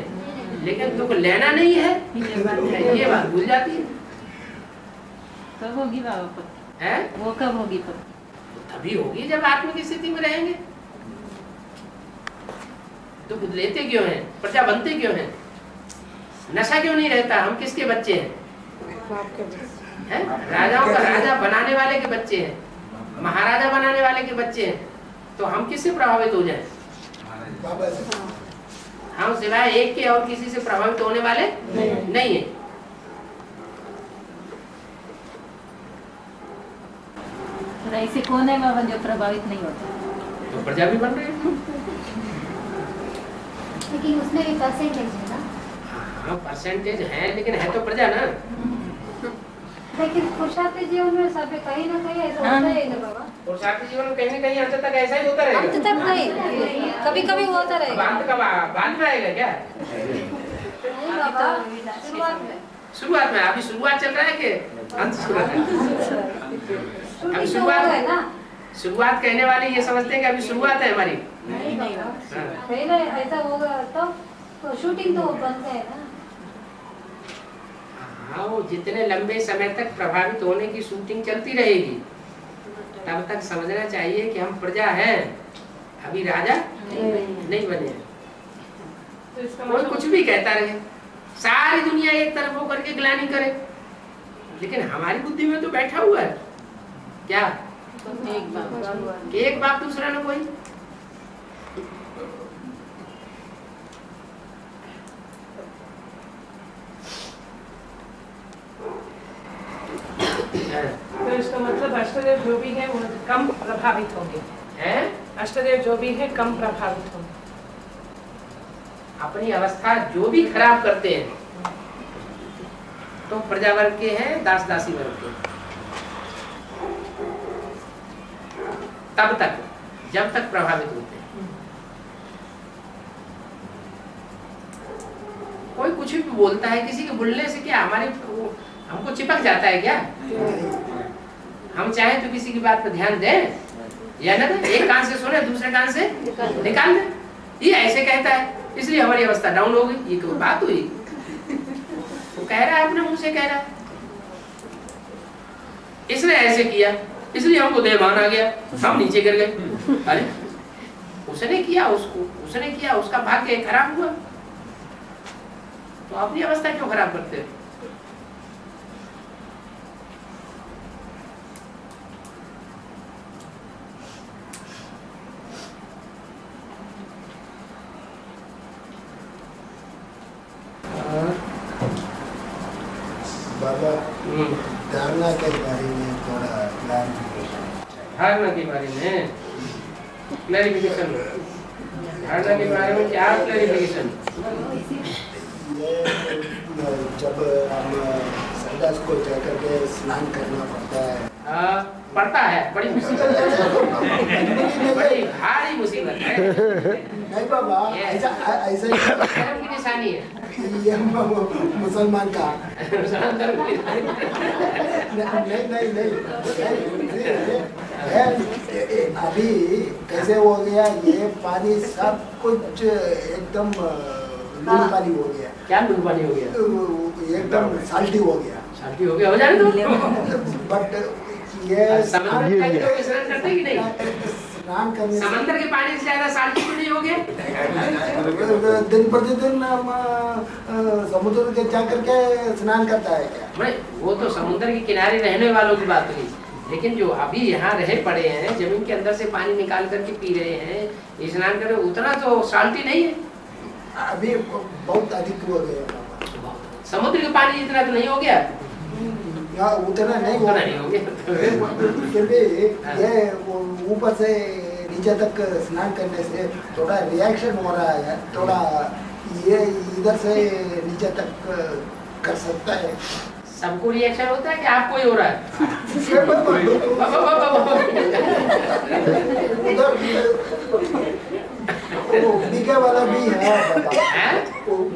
लेकिन दुख लेना नहीं है ये बात भूल जाती है। कब होगी बाबा? है वो कब होगी? तभी होगी जब आत्म की स्थिति में रहेंगे। दुख लेते क्यों हैं? प्रजा बनते क्यों हैं? नशा क्यों नहीं रहता? हम किसके बच्चे हैं? राजाओं का राजा बनाने वाले के बच्चे हैं, महाराजा बनाने वाले के बच्चे हैं। तो हम किससे प्रभावित हो जाएं? हम सिवाय एक के और किसी से प्रभावित होने वाले नहीं है। ऐसे कौन है बाबा जो प्रभावित नहीं होता? तो प्रजा भी बन रही है। लेकिन उसमें भी परसेंटेज है ना। हाँ परसेंटेज है, लेकिन है तो प्रजा ना। लेकिन पुरुषार्थी जीवन में सब कहीं ना कहीं ऐसा होता है ना बाबा। पुरुषार्थी जीवन में कहीं ना कहीं अंत तक ऐसा ही होता रहेगा। अंत तक नहीं, कभी कभी होता रहेगा। अंत का बाद में आएगा क्या? नहीं बाबा, शुरुआत में। अभी शुरुआत चल रहा है कि अंत शुरुआत है? अभी शुरुआत कहने वाले ये समझते हैं कि अभी शुरुआत है हमारी। पहले ऐसा होगा तो शूटिंग तो बनता है ना। हाँ, वो जितने लंबे समय तक प्रभावित होने की शूटिंग चलती रहेगी तब तक समझना चाहिए कि हम प्रजा हैं, अभी राजा नहीं बने। कोई कुछ भी कहता रहे, सारी दुनिया एक तरफ होकर के ग्लानि करे, लेकिन हमारी बुद्धि में तो बैठा हुआ है क्या? एक बाप दूसरा न कोई। तो इसका मतलब अष्टदेव जो भी है वो कम प्रभावित होंगे। अष्टदेव जो भी है कम प्रभावित होंगे। अपनी अवस्था जो भी खराब करते हैं तो प्रजा वर्ग के हैं, दास दासी वर्ग के। तब तक जब तक प्रभावित होते हैं। कोई कुछ भी बोलता है, किसी के बोलने से क्या हमारे हमको चिपक जाता है क्या? हम चाहें तो किसी की बात पर ध्यान दें या ना दें? एक कान से सुने दूसरे कान से निकाल दें। ये ऐसे कहता है इसलिए हमारी अवस्था डाउन हो गई। ये कोई बात हुई? वो कह रहा है अपने मुंह से कह रहा है, इसने ऐसे किया इसलिए हमको देहभान आ गया, हम नीचे गिर गए। अरे उसने किया, उसने किया, उसका भाग्य खराब हुआ, तो अपनी अवस्था क्यों खराब करते हो? बाबा धारणा के बारे में थोड़ा क्लैरिफिकेशन। धारणा के बारे में क्लैरिफिकेशन, धारणा के बारे में क्या क्लैरिफिकेशन? ये जब हम संडास को जाकर के स्नान करना पड़ता है, पड़ता है, बड़ी मुसीबत है, बड़ी भारी मुसीबत है। नहीं बाबा, ऐसा धर्म की निशानी है, ये मुसलमान का नहीं, अभी कैसे हो गया ये पानी सब कुछ एकदम लून पानी हो गया। क्या लून पानी हो गया? एकदम साल्टी हो गया। साल्टी हो गया, हो जाने दो। बट ये समंदर में लोग स्नान करते कि नहीं? स्नान करने समंदर के पानी से ज्यादा साल्टी क्यों नहीं हो गया? दिन प्रतिदिन हम समुद्र के जाकर के स्नान करता है क्या? भाई वो तो समुद्र के किनारे रहने वालों की बात हुई, लेकिन जो अभी यहाँ रहे पड़े हैं, जमीन के अंदर से पानी निकाल करके पी रहे हैं, स्नान कर रहे, उतना तो साल्टी नहीं है। अभी बहुत अधिक हो गया। समुद्र के पानी इतना तो नहीं हो गया? उतना नहीं उतना नहीं हो गया। फिर भी ये ऊपर से नीचे तक स्नान करने से थोड़ा रिएक्शन हो रहा है, थोड़ा ये इधर से नीचे तक कर सकता है। सबको रिएक्शन होता है कि आपको ही हो रहा है? उधर बीके वाला भी है बाबा,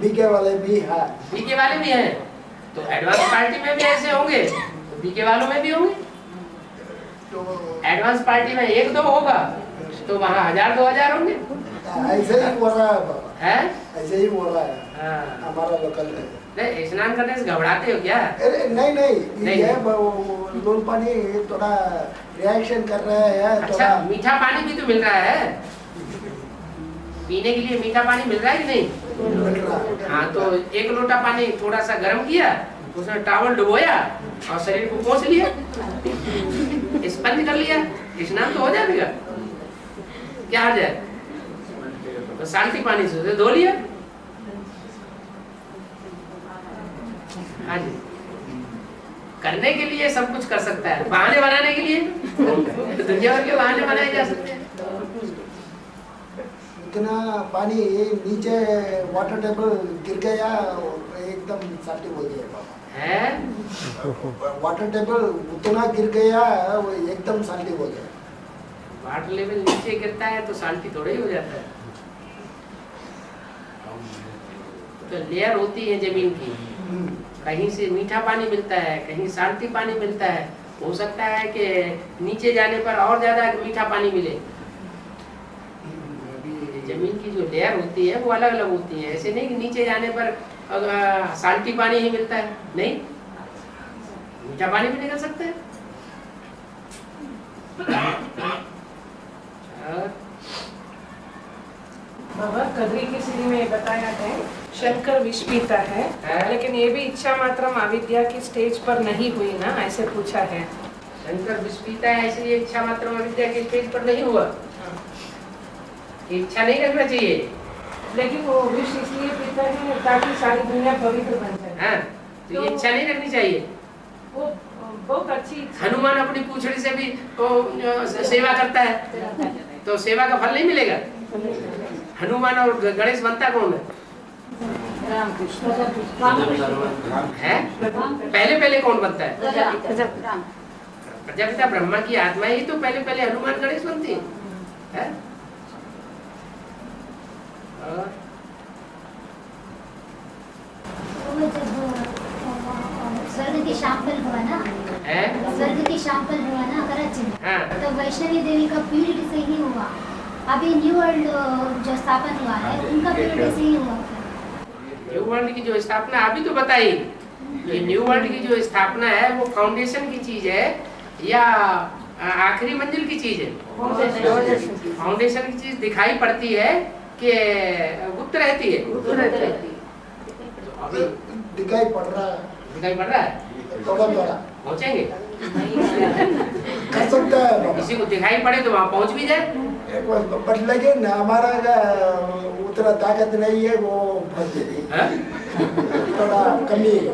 बीके वाले भी है। बीके वाले भी हैं, तो एडवांस पार्टी में भी ऐसे होंगे, तो बीके वालों में भी होंगे। तो एडवांस पार्टी में 1-2 होगा, तो वहाँ 1000-2000 होंगे। ऐसे ही हो रहा है बाबा, है ऐसे ही हो रहा है। हमारा लोकल है। नहीं, स्नान करने से घबराते हो क्या? अरे नहीं, ये लून पानी थोड़ा रिएक्शन कर रहा है। अच्छा, मीठा पानी भी तो मिल रहा है, पीने के लिए मीठा पानी मिल रहा है कि नहीं? मिल रहा है। हाँ, तो 1 लोटा पानी थोड़ा सा गर्म किया, उसमें टॉवल डुबोया और शरीर को पोंछ लिया, स्पंज कर लिया, स्नान तो हो जाएगा। क्या आ जाए? तो साल्टी पानी से धो लिया। हाँ जी, करने के लिए सब कुछ कर सकता है, बहाने बनाने के लिए दुनिया भर के बहाने बनाए जा सकते हैं। इतना पानी नीचे वाटर टेबल गिर गया, एकदम साल्टी हो गया बाबा। है वाटर टेबल उतना गिर गया, वो एकदम साल्टी हो गया। वाटर लेवल नीचे गिरता है तो साल्टी थोड़ा ही हो जाता है। तो लेयर होती है जमीन की, कहीं से मीठा पानी मिलता है, कहीं साल्टी पानी मिलता है। हो सकता है कि नीचे जाने पर और ज्यादा मीठा पानी मिले। जमीन की जो लेयर होती है वो अलग अलग होती है, ऐसे नहीं कि नीचे जाने पर साल्टी पानी ही मिलता है, नहीं, मीठा पानी भी निकल सकता है। बाबा कद्री की सीढ़ी में बताया है शंकर विष पीता है, लेकिन ये भी इच्छा मात्र अविद्या की स्टेज पर नहीं हुई ना, ऐसे पूछा है। शंकर विष पीता है इसलिए इच्छा मात्र अविद्या के स्टेज पर नहीं हुआ। इच्छा नहीं रखना चाहिए, लेकिन वो विष इसलिए पीता है ताकि सारी दुनिया पवित्र बन जाए। हाँ, तो ये इच्छा नहीं रखनी चाहिए। वो बहुत अच्छी इच्छा। हनुमान अपनी पूंछड़ी से भी तो सेवा करता है, तो सेवा का फल नहीं मिलेगा। हनुमान और गणेश बनता कौन है? है? पहले कौन बनता है? प्रजापिता ब्रह्मा की आत्मा ही तो पहले पहले हनुमान गणेश बनती है? और वो जब स्वर्ग के शांपल हुआ ना, स्वर्ग के शांपल हुआ ना कराची में, तो वैष्णवी देवी का पीरियड से ही हुआ। अभी न्यू वर्ल्ड जो स्थापन हुआ है उनका पीरियड से ही हुआ। न्यू वर्ल्ड की जो स्थापना अभी तो बताई, ये न्यू वर्ल्ड की जो स्थापना है वो फाउंडेशन की चीज है या आखिरी मंजिल की चीज है? फाउंडेशन की चीज दिखाई पड़ती है कि गुप्त रहती है? अभी दिखाई पड़ रहा है, दिखाई पड़ रहा है, थोड़ा थोड़ा पहुंचेंगे कर सकता है। किसी को दिखाई पड़े तो वहाँ पहुँच भी जाए। बट लेकिन हमारा उतना ताकत नहीं है, वो थोड़ा कमी है।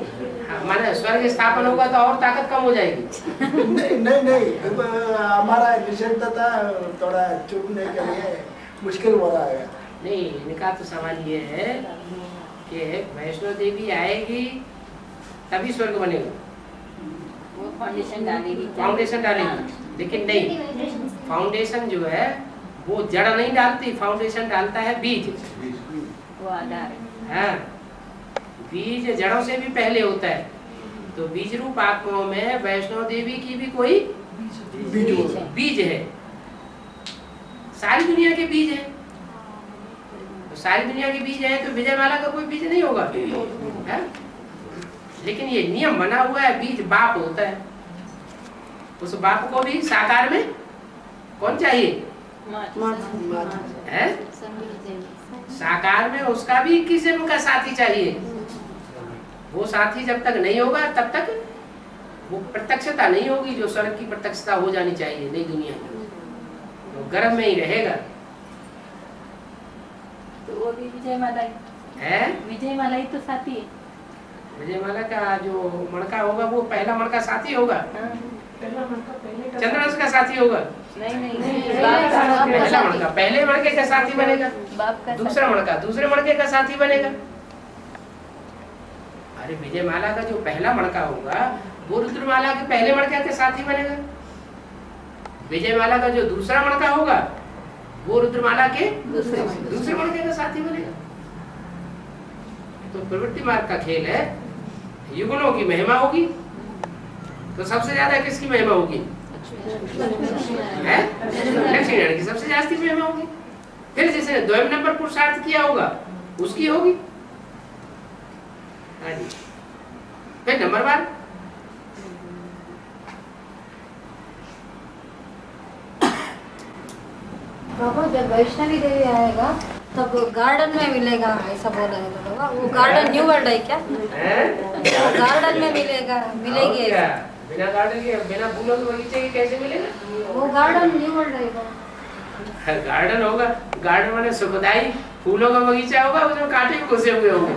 माने स्वर्ग स्थापन होगा तो और ताकत कम हो जाएगी? नहीं, हमारा निषेधता थोड़ा चुनने के लिए मुश्किल हो रहा है। नहीं, इनका तो सवाल ये है कि वैष्णो देवी आएगी तभी स्वर्ग बनेगा, वो फाउंडेशन डालेगी। फाउंडेशन डालेगी, लेकिन नहीं, फाउंडेशन जो है वो जड़ नहीं डालती, फाउंडेशन डालता है बीज, वो आधार है। बीज जड़ों से भी पहले होता है, तो बीज रूप आत्माओं में वैष्णो देवी की भी कोई बीज है, सारी दुनिया के बीज है। तो सारी दुनिया के बीज है तो विजयमाला का कोई बीज नहीं होगा, है? लेकिन ये नियम बना हुआ है, बीज बाप होता है, उस बाप को भी साकार में कौन चाहिए? है? साकार में उसका भी किस जन्म का साथी चाहिए। वो साथी जब तक नहीं होगा तब तक वो प्रत्यक्षता नहीं होगी जो स्वर्ग की प्रत्यक्षता हो जानी चाहिए नई दुनिया में, तो गर्भ में ही रहेगा। तो वो भी विजयमाला है, विजयमाला ही तो साथी है। विजयमाला का जो मणका होगा वो पहला मणका साथी होगा, चंद्रवंश का साथी होगा? नहीं, पहला मणका पहले मणके का साथी बनेगा, बाप का दूसरा मणका दूसरे मणके का साथी बनेगा। अरे विजयमाला का जो पहला मणका होगा वो रुद्रमाला के पहले मणके के साथी बनेगा, विजयमाला का जो दूसरा मणका होगा वो रुद्रमाला के दूसरे मणके का साथी बनेगा। तो प्रवृत्ति मार्ग का खेल है, युगलों की महिमा होगी तो सबसे ज्यादा किसकी महिमा होगी? है लक्ष्मी नारायण की सबसे ज्यादा महिमा होगी। फिर जिसने द्वैम नंबर पुरुषार्थ किया होगा उसकी होगी। फिर नंबर 1 बाबा जब वैष्णवी देवी आएगा तब गार्डन में मिलेगा, ऐसा बोला है बाबा। वो गार्डन न्यू वर्ल्ड है क्या? गार्डन में मिलेगी क्या? बिना गार्डन के, बिना फूलों के बगीचे के कैसे मिलेगा? वो गार्डन न्यू वर्ल्ड है। गार्डन होगा, गार्डन माने सुखदाई फूलों का बगीचा होगा, उसमें कांटे भी घुसे हुए होंगे।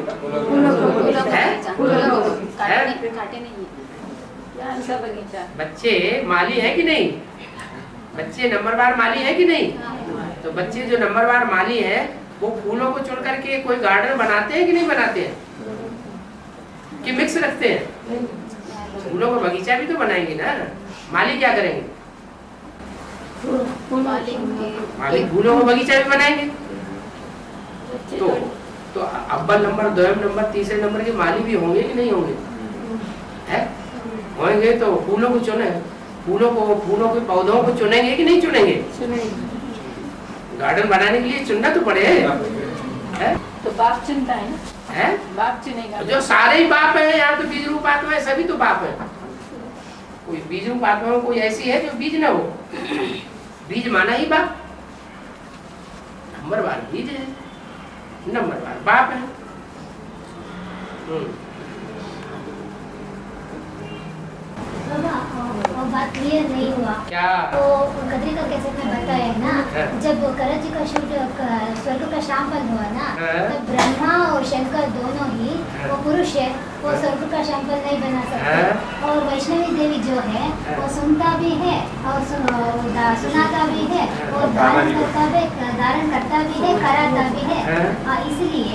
बच्चे माली है कि नहीं? बच्चे नंबरवार माली है कि नहीं? तो बच्चे जो नंबरवार माली है वो फूलों को चुन करके कोई गार्डन बनाते हैं कि नहीं बनाते हैं? कि मिक्स रखते हैं? फूलों का बगीचा भी तो बनाएंगे ना। माली क्या करेंगे? माली फूलों का बगीचा भी बनाएंगे। तो अव्वल नंबर, द्वितीय नंबर, तीसरे नंबर के माली भी होंगे कि नहीं होंगे? है? होंगे तो फूलों को चुने, फूलों के पौधों को चुनेंगे कि नहीं चुनेंगे? गार्डन बनाने के लिए चुनना तो पड़े है? तो बाप चुनता है ना? है? बाप चुनेगा। जो सारे ही बाप है यहाँ, तो बीज रूप आत्मा है, सभी तो बाप है। कोई बीज रूप आत्मा कोई ऐसी है जो बीज ना हो? बीज माना ही बाप, नंबरवार बीज है, नंबरवार बाप है। वो बात क्लियर नहीं हुआ क्या? तो कदरी का कैसे में बताया है ना, जब कराची का शूट स्वर्ग का शांपल हुआ ना, तब ब्रह्मा और शंकर दोनों ही वो पुरुष है, वो स्वर्ग का शांपल नहीं बना सकते। और वैष्णवी देवी जो है वो सुनता भी है और सुनाता भी है और धारण करता भी है, कराता भी है। इसलिए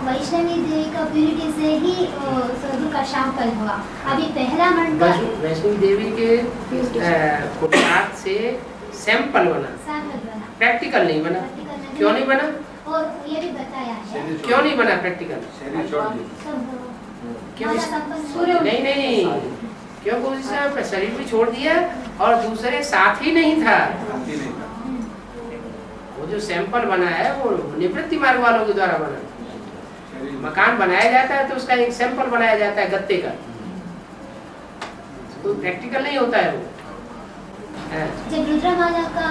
वैष्णवी देवी का प्यूरिटी से ही स्वरूप का सैंपल हुआ। अभी पहला मंडल वैष्णो देवी के फुटपाथ से सैंपल बना, प्रैक्टिकल नहीं बना। क्यों नहीं बना? और ये भी बताया है क्यों नहीं बना प्रैक्टिकल? क्यों? नहीं नहीं, क्योंकि उसने शरीर भी छोड़ दिया और दूसरे साथ ही नहीं था। वो जो सैंपल बना है वो निवृत्ति मार्ग वालों के द्वारा बना। मकान बनाया जाता है तो उसका एक सैंपल बनाया जाता है गत्ते का, तो प्रैक्टिकल नहीं होता है वो। जब रुद्रमाला का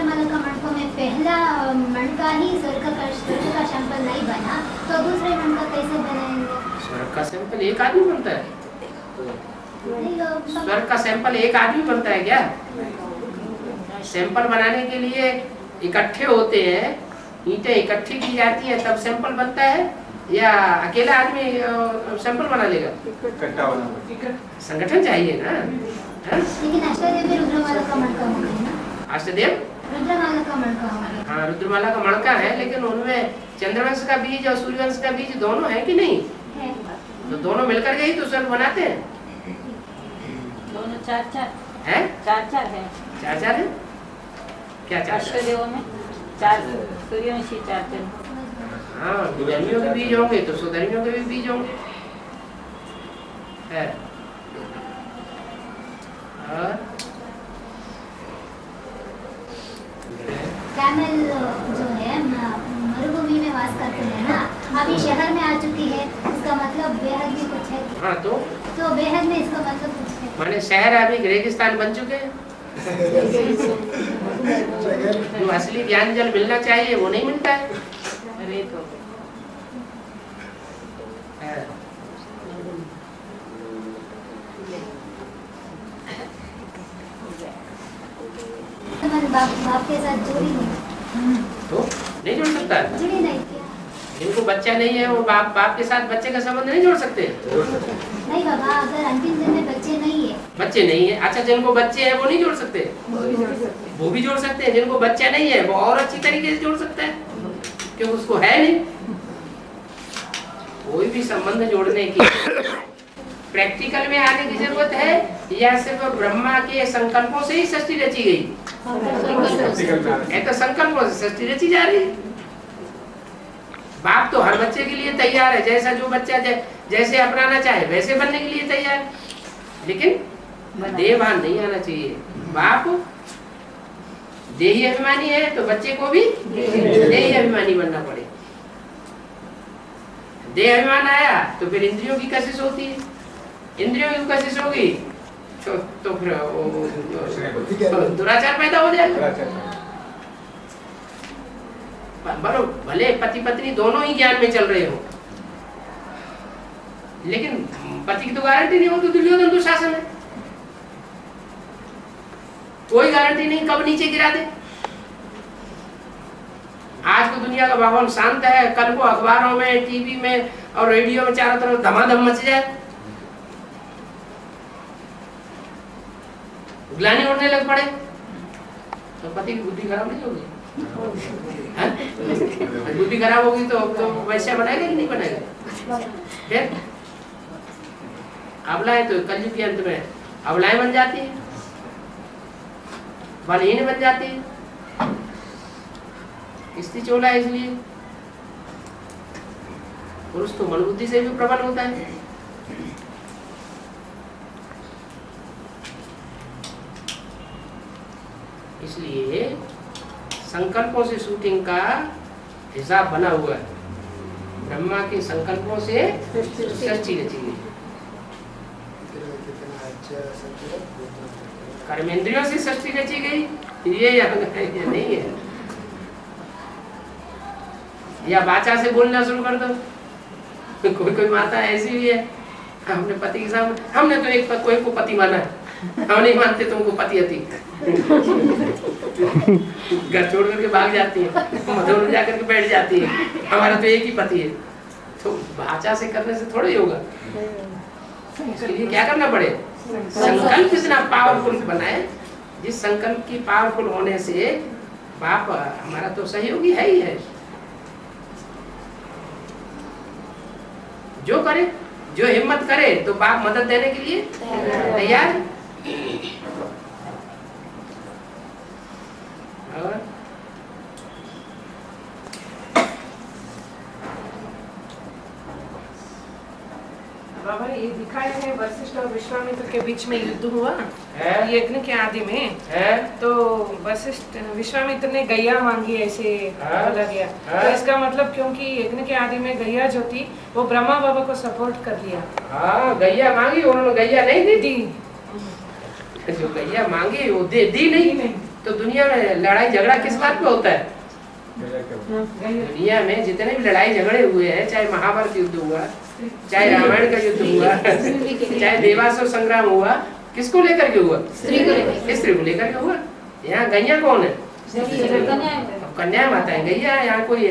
मंडप में पहला मंडका ही स्वर्ग का सैंपल नहीं बना तो दूसरे मंडका कैसे बनाएंगे? स्वर्ग का सैंपल एक आदमी बनता है? स्वर्ग का सैंपल एक आदमी बनता है क्या? सैंपल बनाने के लिए इकट्ठे होते हैं, ईंटें इकट्ठी की जाती है तब सैंपल बनता है, या अकेला आदमी सैंपल बना लेगा? संगठन चाहिए ना। लेकिन अष्टदेव में रुद्रमाला का मणका हो गया ना। अष्टदेव रुद्रमाला का मणका हो गया। हाँ, रुद्रमाला का मणका है, लेकिन उनमें चंद्रवंश का बीज और सूर्यवंश का बीज दोनों है कि नहीं है? तो दोनों मिलकर के ही तो स्वर्ग बनाते हैं। दोनों चार चार हैं? चार चार है। चार चार है क्या? चार अष्टदेवों में चार सूर्यवंशी चार चार। हाँ, विधर्मियों के बीज होंगे तो सुधर्मियों के भी बीज होंगे। है कैमल जो है मरुभूमि में वास करते हैं ना, अभी शहर में आ चुकी है, इसका मतलब बेहद में कुछ है। हाँ, तो बेहद में इसका मतलब कुछ है। माने शहर अभी रेगिस्तान बन चुके हैं। जो असली ज्ञान जल मिलना चाहिए वो नहीं मिलता है। रेत हो बाप के साथ जुड़ी नहीं, तो नहीं जुड़ सकता है। जुड़ी नहीं क्या? जिनको बच्चा नहीं है वो बाप के साथ बच्चे का संबंध नहीं जोड़ सकते। नहीं बाबा, अगर अंतिम दिन में बच्चे नहीं है, अच्छा, जिनको बच्चे हैं वो नहीं जोड़ सकते? वो भी जोड़ सकते हैं। जिनको बच्चा नहीं है वो और अच्छी तरीके से जोड़ सकता है, क्योंकि उसको है नहीं। कोई भी संबंध जोड़ने की प्रैक्टिकल में आने की जरूरत है, या सिर्फ ब्रह्मा के संकल्पों से ही सृष्टि रची गई? तो संकल्पों से सृष्टि रची जा रही है। बाप तो हर बच्चे के लिए तैयार है, जैसा जो बच्चा जैसे अपनाना चाहे वैसे बनने के लिए तैयार है, लेकिन देहभान नहीं आना चाहिए। बाप देही अभिमानी है तो बच्चे को भी देही अभिमानी बनना पड़े। देह अभिमान आया तो फिर इंद्रियों की कशिश होती है, इंद्रियों की कशिश होगी तो फिर दुराचार पैदा हो जाएगा। भले पति पत्नी दोनों ही ज्ञान में चल रहे हो, लेकिन पति की तो गारंटी नहीं हो तो दुर्योधन दुशासन है, कोई गारंटी नहीं कब नीचे गिरा दे। आज को दुनिया का माहौल शांत है, कल को अखबारों में, टीवी में और रेडियो में चारों तरफ धमाधम मच जाए, ग्लानि उड़ने लग पड़े, तो पति की बुद्धि खराब नहीं होगी? बुद्धि खराब होगी तो वैसे बनाएगा कि नहीं बनाएगा? फिर अबलाएं तो कलयुग के अंत में अबलाएं बन जाती है, बलहीन बन जाती है, स्त्री चोला है। इसलिए पुरुष तो मन बुद्धि से भी प्रबल होता है। इसलिए संकल्पों से शूटिंग का हिसाब बना हुआ है। ब्रह्मा के संकल्पों से सृष्टि रची गई, कर्मेंद्रियों से सृष्टि रची गई। ये नहीं है, या वाचा से बोलना शुरू कर दो। कोई माता ऐसी भी है, हमने पति के सामने, हमने तो एक कोई को पति माना है, हम नहीं मानते तुमको पति अति। घर छोड़ करके भाग जाती है, मधुर में जाकर के बैठ जाती है, हमारा तो एक ही पति है। तो वाचा से करने से थोड़ा ही होगा। इसके लिए क्या करना पड़े? संकल्प इतना पावरफुल बनाए, जिस संकल्प की पावरफुल होने से बाप हमारा तो सहयोगी है ही है। जो करे जो हिम्मत करे तो बाप मदद देने के लिए तैयार। और बाबा ये दिखाया है वशिष्ठ और विश्वामित्र के बीच में युद्ध हुआ है? यज्ञ के आदि में है? तो वशिष्ठ विश्वामित्र ने गैया मांगी ऐसे हाँ? बोला गया। हाँ? तो इसका मतलब क्योंकि यज्ञ के आदि में गैया जो थी वो ब्रह्मा बाबा को सपोर्ट कर लिया। हाँ गैया मांगी, उन्होंने गैया नहीं दी। दी जो गैया मांगी वो दी नहीं। तो दुनिया में लड़ाई झगड़ा किस बात पे होता है? दुनिया में जितने भी लड़ाई झगड़े हुए हैं, चाहे महाभारत युद्ध हुआ, चाहे रामायण का युद्ध हुआ, चाहे देवासुर संग्राम हुआ, किसको लेकर के हुआ? स्त्री को लेकर के हुआ। यहाँ गैया कौन है? कन्या माता है गैया। यहाँ कोई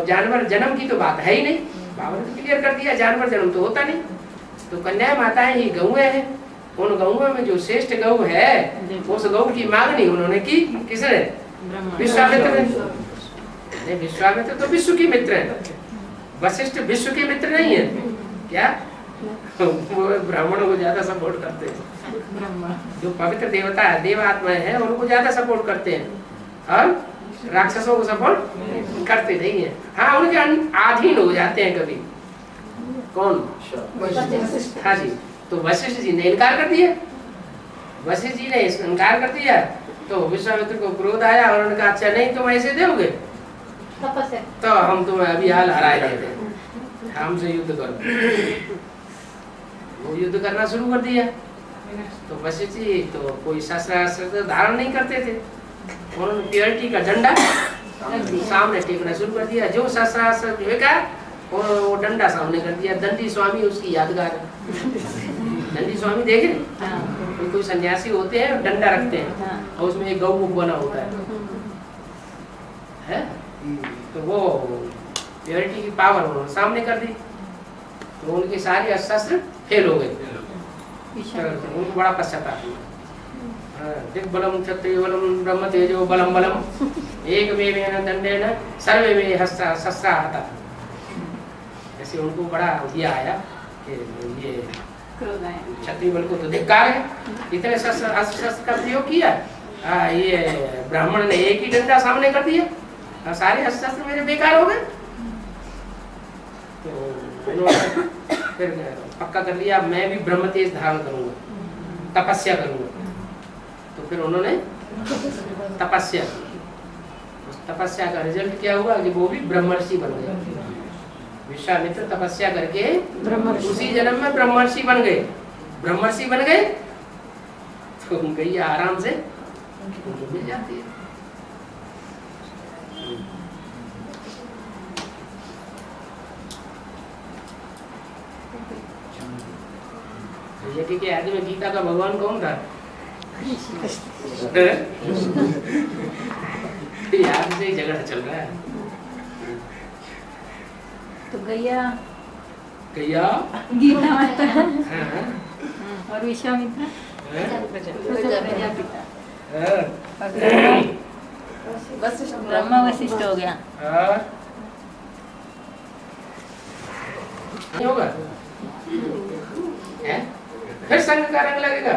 जानवर जन्म की तो बात है ही नहीं। बाबा ने क्लियर कर दिया, जानवर जन्म तो होता नहीं। तो कन्या माताएं ही गौएं हैं। उन गौओं में जो श्रेष्ठ गौ है, उस गौ की मांगनी उन्होंने की। किसने? विश्वामित्र ने। विश्वामित्र तो विश्व के मित्र है, वशिष्ठ विश्व के मित्र नहीं है क्या? वो ब्राह्मणों को ज्यादा सपोर्ट करते हैं। जो पवित्र देवता है, देव आत्माएं हैं, उनको ज्यादा सपोर्ट करते हैं और राक्षसों को सपोर्ट करते नहीं है। हाँ, उनके अधीन हो जाते हैं कभी। कौन? हाँ जी। तो वशिष्ठ जी ने इनकार कर दिया। वशिष्ठ जी ने इनकार कर दिया तो विश्वामित्र को क्रोध आया और उन्होंने कहा अच्छा नहीं तुम ऐसे दोगे तो हम तुम्हें अभी हाल हरा देते हैं, हमसे युद्ध करो। वो युद्ध करना शुरू कर दिया। तो वशिष्ठ जी तो कोई शस्त्र धारण नहीं करते थे। उन्होंने प्योरिटी का डंडा सामने टेकना शुरू कर दिया। जो शस्त्र फेंका और वो डंडा सामने कर दिया। दंडी स्वामी उसकी यादगार है। दंडी स्वामी देखे? कोई सन्यासी होते हैं, डंडा रखते हैं और उसमें एक गौ मुख बना होता है? तो वो प्योरिटी की पावर उन्होंने सामने कर दी। तो उनके सारे अस्त्र फेल हो गए। उनको बड़ा पश्चाताप हुआ। दिग्बलम क्षत्रिय बलम ब्रह्म तेजो बलम बलम एकमेवेन दंडेन सर्वे में शस्त्रा हता। ऐसे उनको बड़ा दिया आया कि ये क्षत्रिय बल को तो धिक्कार है, इतने शस्त्र का प्रयोग किया। ये ब्राह्मण ने एक ही डंडा सामने कर दिया और सारे शस्त्र मेरे बेकार हो गए। तो उन्होंने फिर पक्का कर लिया मैं भी ब्रह्म तेज धारण करूंगा, तपस्या करूंगा। तो फिर उन्होंने तपस्या की। उस तपस्या का रिजल्ट क्या हुआ कि वो भी ब्रह्मर्षि बन गए। विश्वामित्र तपस्या करके उसी जन्म में ब्रह्मर्षि बन गए। ब्रह्मर्षि बन गए तो गैया आराम से मिल जाती है। यज्ञ के आदि में गीता का भगवान कौन था? याद से ही झगड़ा चल रहा है। तो गैया गीता माता हाँ। और विश्वामित्र प्रजापिता ब्रह्मा वशिष्ठ हो गया। नहीं होगा है? फिर संग का रंग लगेगा।